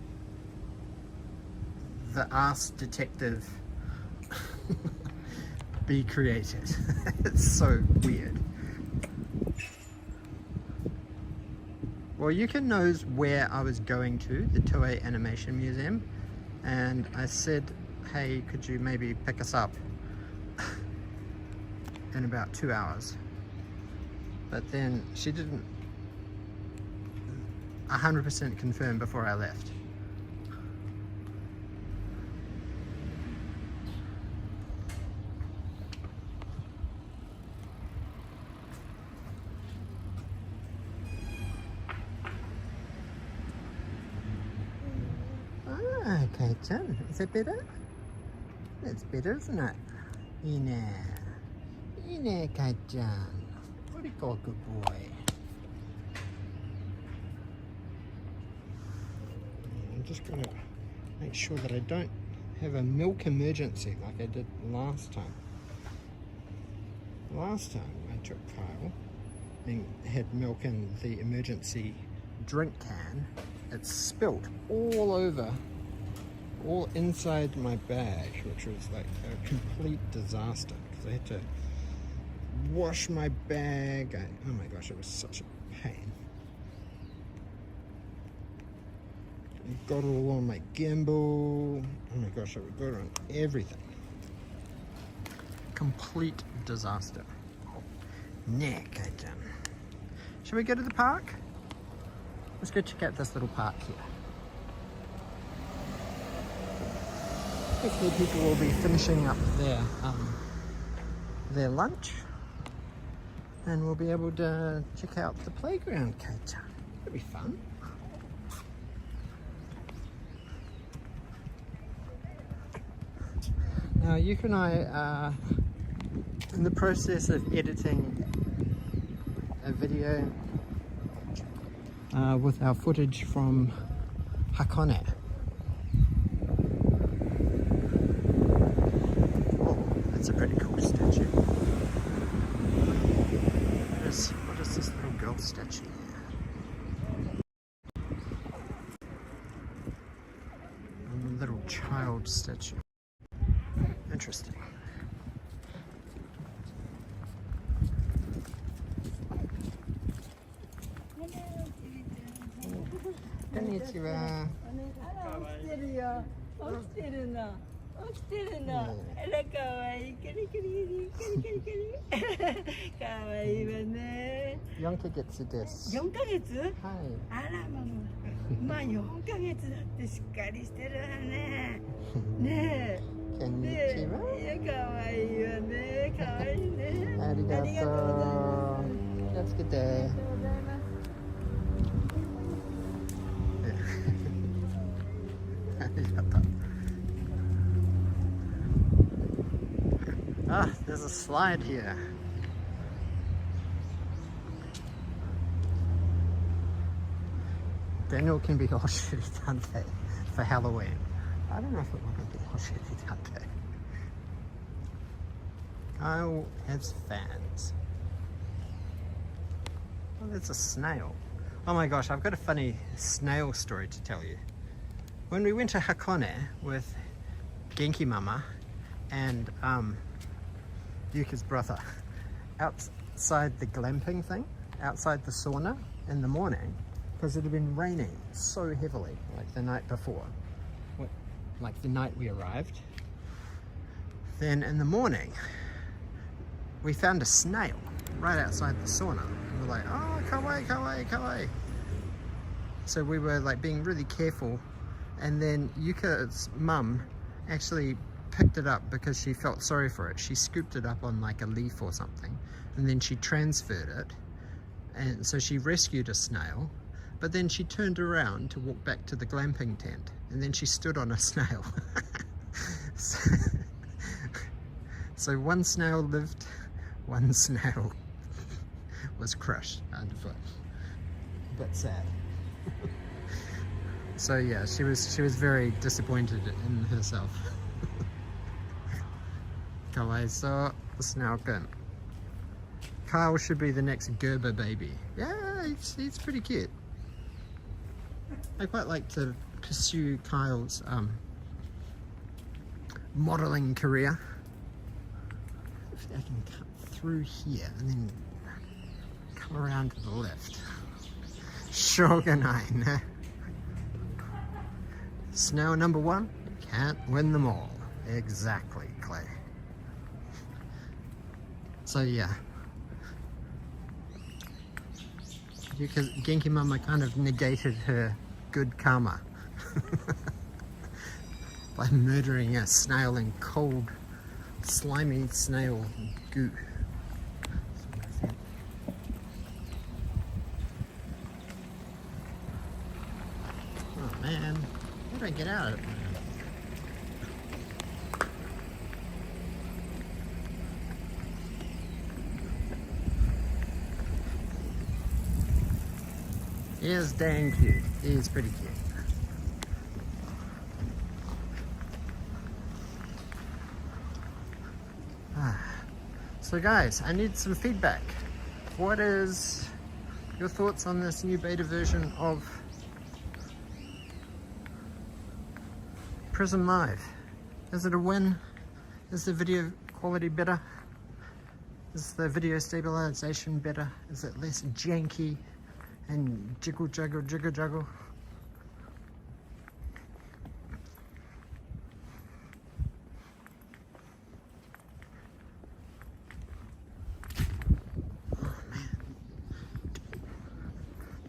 the ass detective be created. It's so weird. Well, Yuka knows where I was going to, the Toei Animation Museum, and I said, hey, could you maybe pick us up in about 2 hours? But then she didn't 100% confirm before I left. Ah, Kai-chan, is that better? That's better, isn't it? Ine, Kai-chan. What do you call a good boy? I'm just going to make sure that I don't have a milk emergency like I did last time. Last time I took Kyle and had milk in the emergency drink can. It spilt all over, all inside my bag, which was like a complete disaster because I had to wash my bag. Oh my gosh, it was such a pain. It got all on my gimbal. Oh my gosh, it got on everything. Complete disaster. Neck, Kai-chan. Shall we go to the park? Let's go check out this little park here. Hopefully people will be finishing up their lunch, and we'll be able to check out the playground, Kai-chan. It'll be fun. Now, Yuka and I are in the process of editing a video with our footage from Hakone. Oh, that's a pretty cool statue. What is this little girl statue here? A little child statue. Interesting. Konnichiwa. 起きてるの。起きてるの。あらかわいい。キリキリキリキリキリ。かわいいわね。4ヶ月です。4ヶ月？はい。あらまあ4ヶ月だってしっかりしてるわね。ねえ。こんにちは。いやかわいいわね。かわいいね。ありがとう。気をつけて。ありがとうございます。Ah, there's a slide here. Daniel can be Oshiri Tante for Halloween. I don't know if it will be Oshiri Tante. Kyle has fans. Oh, there's a snail. Oh my gosh, I've got a funny snail story to tell you. When we went to Hakone with Genki Mama and Yuka's brother, outside the glamping thing, outside the sauna in the morning, because it had been raining so heavily, like the night before, like the night we arrived. Then in the morning, we found a snail right outside the sauna. And we're like, oh, kawaii, kawaii, kawaii. So we were like being really careful. And then Yuka's mum actually picked it up because she felt sorry for it. She scooped it up on like a leaf or something. And then she transferred it. And so she rescued a snail. But then she turned around to walk back to the glamping tent. And then she stood on a snail. So one snail lived, one snail was crushed underfoot. A bit sad. So yeah, she was very disappointed in herself. Kawaii so snauken. Kyle should be the next Gerber baby. Yeah, he's pretty cute. I quite like to pursue Kyle's modeling career. If I can cut through here and then come around to the left. Shogunai. Snail number one, can't win them all. Exactly, Clay. So yeah. Because Genki Mama kind of negated her good karma by murdering a snail in cold, slimy snail goo. Oh man, how do I get out of it? He is dang cute. He is pretty cute. So guys, I need some feedback. What is your thoughts on this new beta version of PRISM Live? Is it a win? Is the video quality better? Is the video stabilization better? Is it less janky and jiggle juggle jiggle juggle?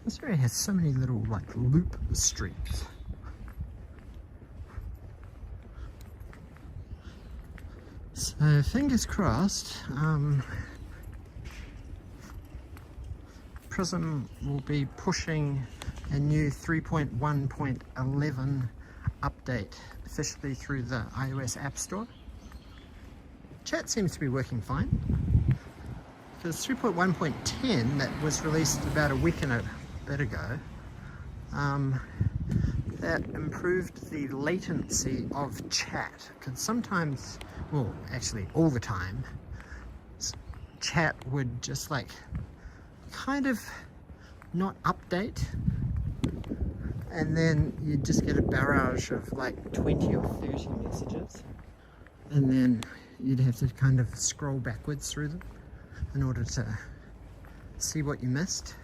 This area has so many little like loop streets. So fingers crossed, PRISM will be pushing a new 3.1.11 update officially through the iOS App Store. Chat seems to be working fine. There's 3.1.10 that was released about a week and a bit ago. That improved the latency of chat, because sometimes, well actually all the time, chat would just like kind of not update, and then you just get a barrage of like 20 or 30 messages, and then you'd have to kind of scroll backwards through them in order to see what you missed.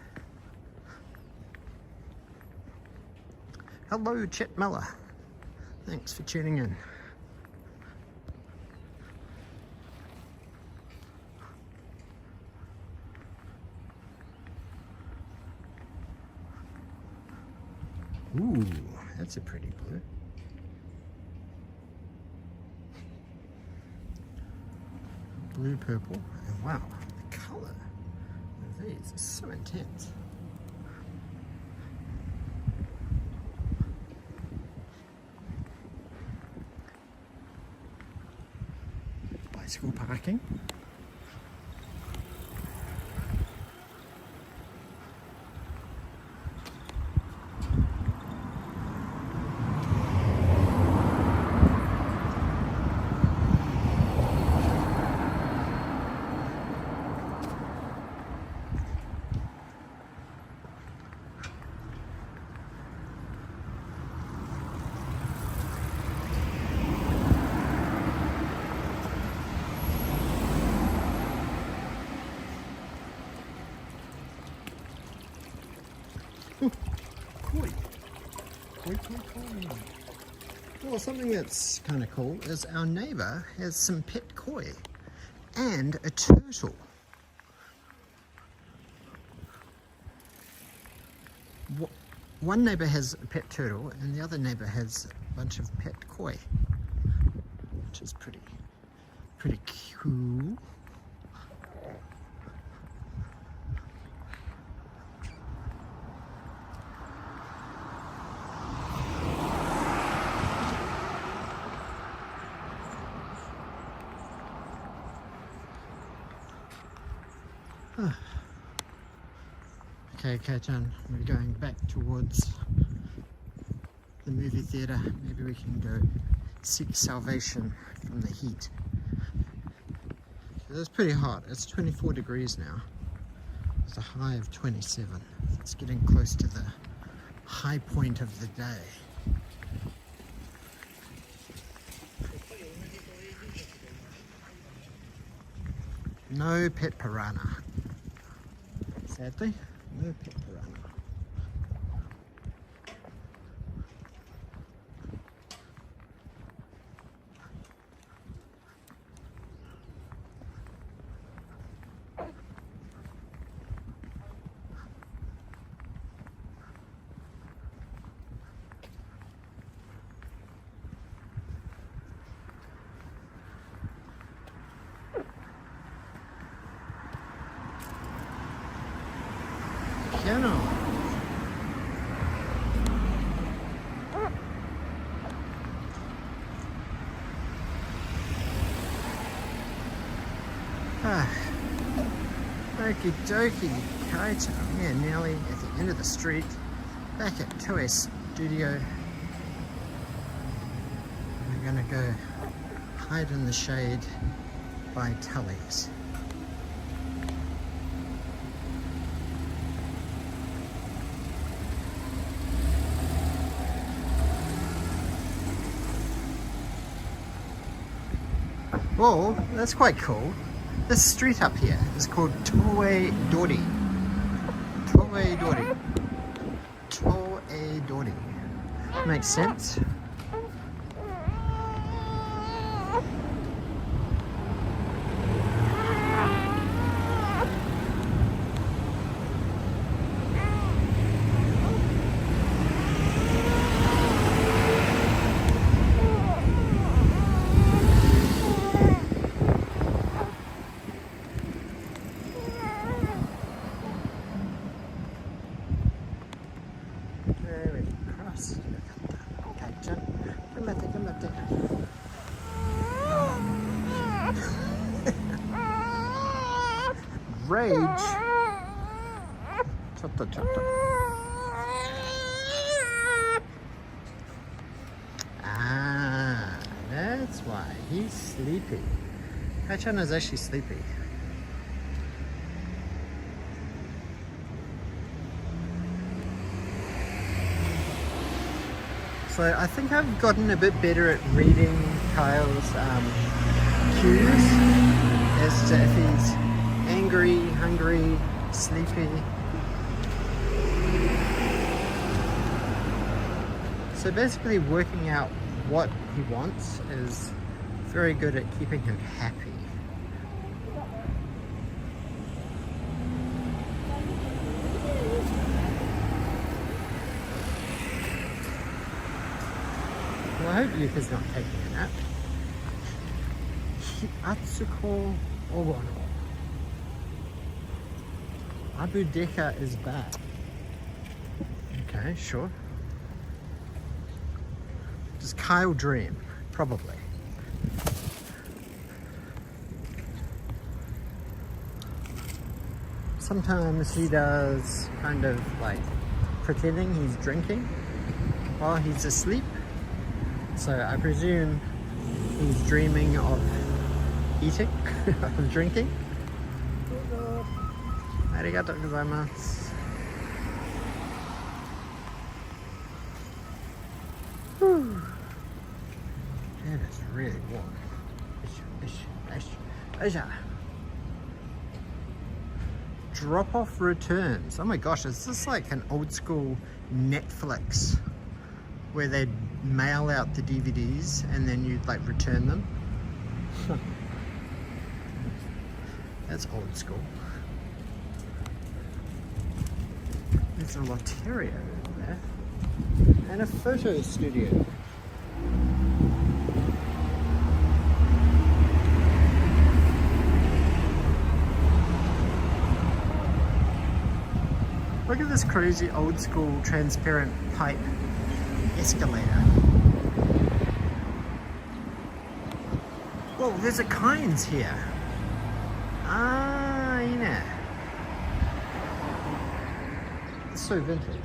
Hello, Chet Miller. Thanks for tuning in. Ooh, that's a pretty blue. Blue, purple, and wow, the color of these is so intense. Bicycle parking. Koi. Koi, koi, koi. Well, something that's kind of cool is our neighbour has some pet koi and a turtle. One neighbour has a pet turtle and the other neighbour has a bunch of pet koi, which is pretty cool. Okay, Kei-chan, we're going back towards the movie theatre. Maybe we can go seek salvation from the heat. It's pretty hot. It's 24 degrees now. It's a high of 27. It's getting close to the high point of the day. No pet piranha. Sadly, no pet piranha. Piano. Okie dokie, Kei-chan. Yeah, nearly at the end of the street, back at Toei Studio. We're gonna go hide in the shade by Tully's. Whoa, that's quite cool. This street up here is called Toei Dori. Toei Dori. Toei Dori. Makes sense. Rage. Ah, that's why he's sleepy. Kei-chan is actually sleepy. So I think I've gotten a bit better at reading Kyle's cues as to if he's angry, hungry, sleepy. So basically working out what he wants is very good at keeping him happy. Well, I hope Yuka's not taking a nap. Atsuko Ogono. Abu Deka is back. Okay, sure. Does Kyle dream? Probably. Sometimes he does kind of like pretending he's drinking while he's asleep. So I presume he's dreaming of eating, of drinking. Arigatou gozaimasu. Whew. It is really warm. drop-off returns. Oh my gosh, is this like an old school Netflix where they'd mail out the DVDs and then you'd like return them? That's old school. There's a Lotteria over there and a photo studio. Look at this crazy old school transparent pipe escalator. Whoa, there's a Kynes here. Ah, yeah. It's so vintage.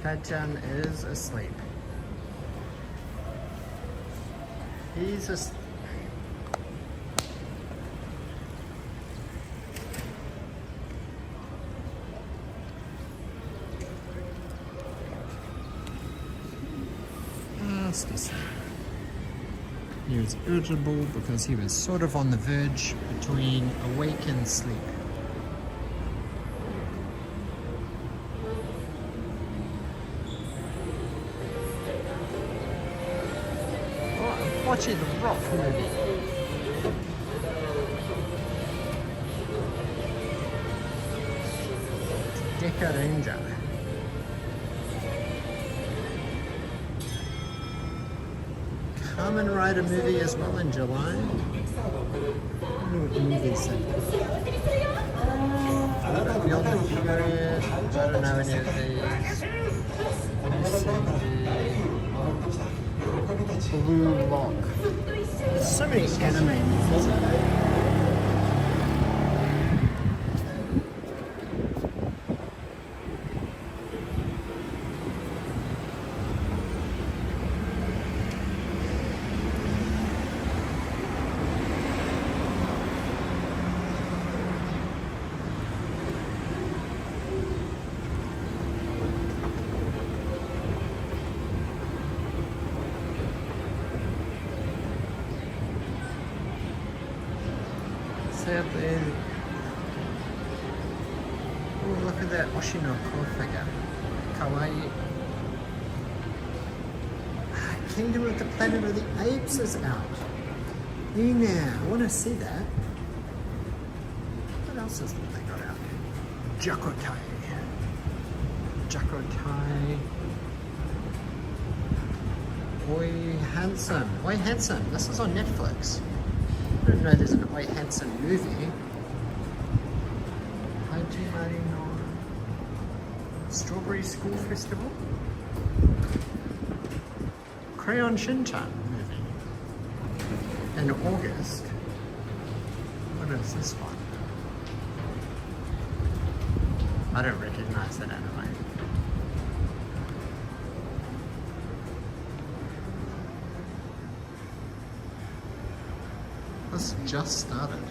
Pat-chan is asleep. He's just... fast asleep. He was irritable because he was sort of on the verge between awake and sleep. Watching the Rock movie. Deca Ranger. Kamen Rider movie as well in July. I don't know what movies are. Beyond the Period. I don't know any of these. Blue Lock. There's so many anime movies. Oh, look at that Oshinoko figure. Kawaii. Kingdom of the Planet of the Apes is out. Yeah, I want to see that. What else is they got out? Jakotai. Jakotai. Oi Handsome. Oi Handsome. This is on Netflix. I didn't know there's an Oi Handsome movie. Hajimari no Strawberry School Festival. Crayon Shin-chan movie. In August. What is this one? I don't recognize that anime. This just started,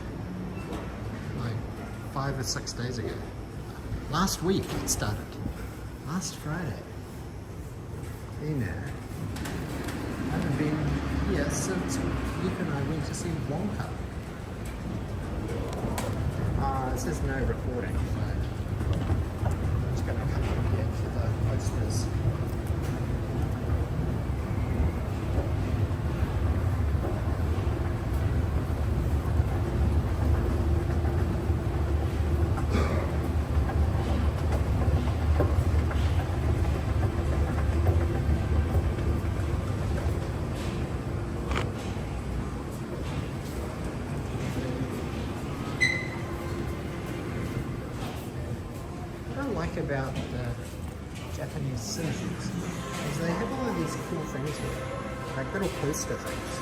like 5 or 6 days ago. Last week it started. Last Friday. You know, I haven't been here since Luke and I went to see Wonka. It says no recording, so I'm just going to come up here for the posters. About the Japanese cinemas is they have all of these cool things here, like little poster things.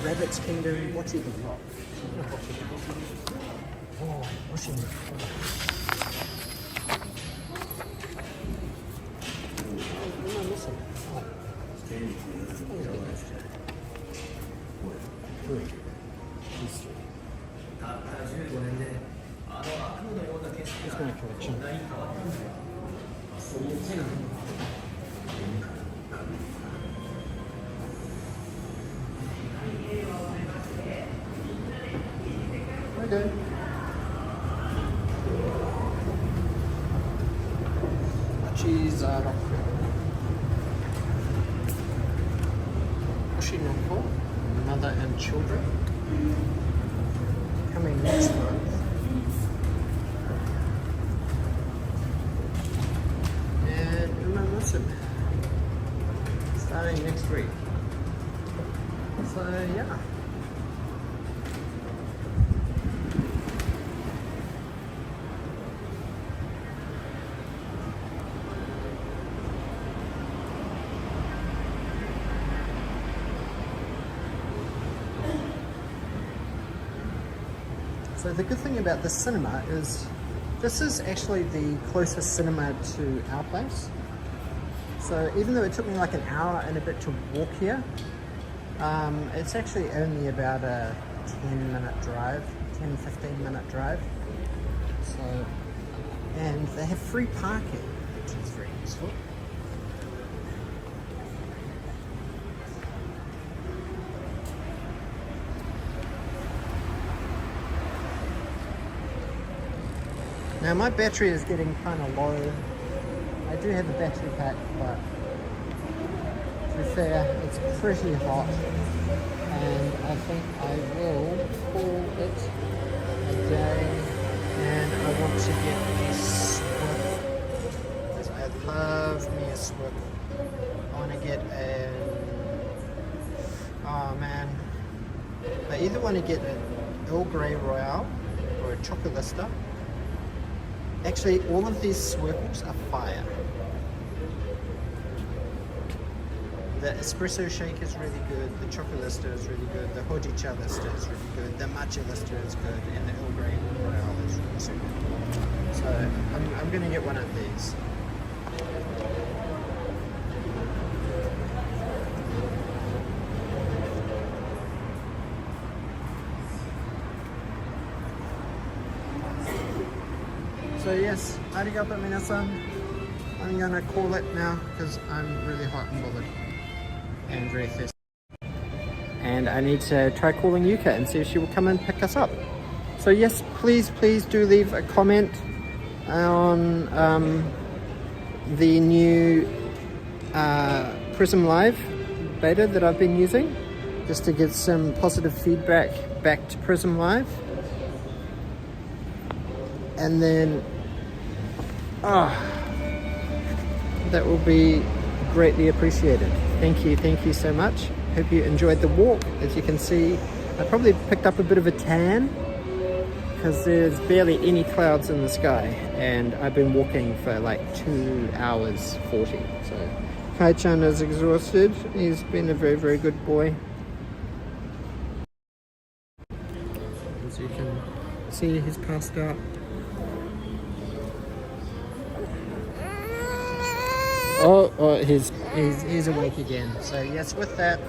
Rabbit's Kingdom, Watching the Rock. Oh, Watching the Rock. What am I missing? Here's my collection. good. Cheese Oshinoko, Mother and Children, coming next month. And Umamusim, starting next week. So yeah. So the good thing about this cinema is this is actually the closest cinema to our place. So even though it took me like an hour and a bit to walk here, it's actually only about a 10-minute drive, 10-15 minute drive. So, and they have free parking, which is very useful. Now my battery is getting kind of low. I do have a battery pack, but to be fair, it's pretty hot. And I think I will call it a day. And I want to get a Swift, because I love me a Swift. I want to get a, oh man. I either want to get an Earl Grey Royale or a Chocolista. Actually, all of these Swifts are fire. The espresso shake is really good, the Chocolista is really good, the Hojicha Lista is really good, the Matcha Lista is good, and the Earl Grey Royale is really super good. So I'm going to get one of these. So yes, arigato minasan. I'm gonna call it now because I'm really hot and bothered and very thirsty. And I need to try calling Yuka and see if she will come and pick us up. So yes, please do leave a comment on the new PRISM Live beta that I've been using, just to get some positive feedback back to PRISM Live. And then that will be greatly appreciated. Thank you so much. Hope you enjoyed the walk. As you can see, I probably picked up a bit of a tan because there's barely any clouds in the sky, and I've been walking for like 2 hours 40. So Kai-chan is exhausted. He's been a very good boy. As you can see, he's passed out. Oh, he's awake again. So yes, with that,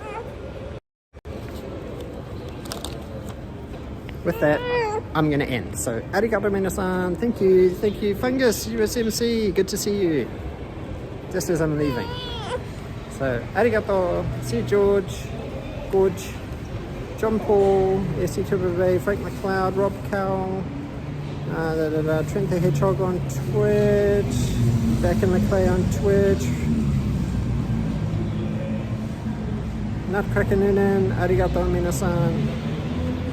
I'm gonna end. So arigato minasan, thank you, Fungus, USMC, good to see you. Just as I'm leaving. So arigato, see you, George, John Paul, SC Bay, Frank McLeod, Rob Cowell, Trent the Hedgehog on Twitch. Back in the clay on Twitch. Nutcracker Noonan, arigato minasan.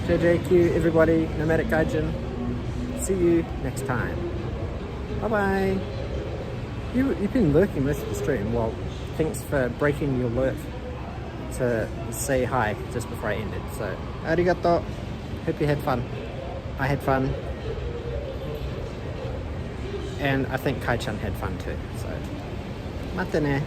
JJQ, everybody, Nomadic Gaijin. See you next time. Bye bye. You've been lurking most of the stream. Well, thanks for breaking your lurk to say hi just before I ended. So, arigato. Hope you had fun. I had fun. And I think Kai-chan had fun too. So, mate ne.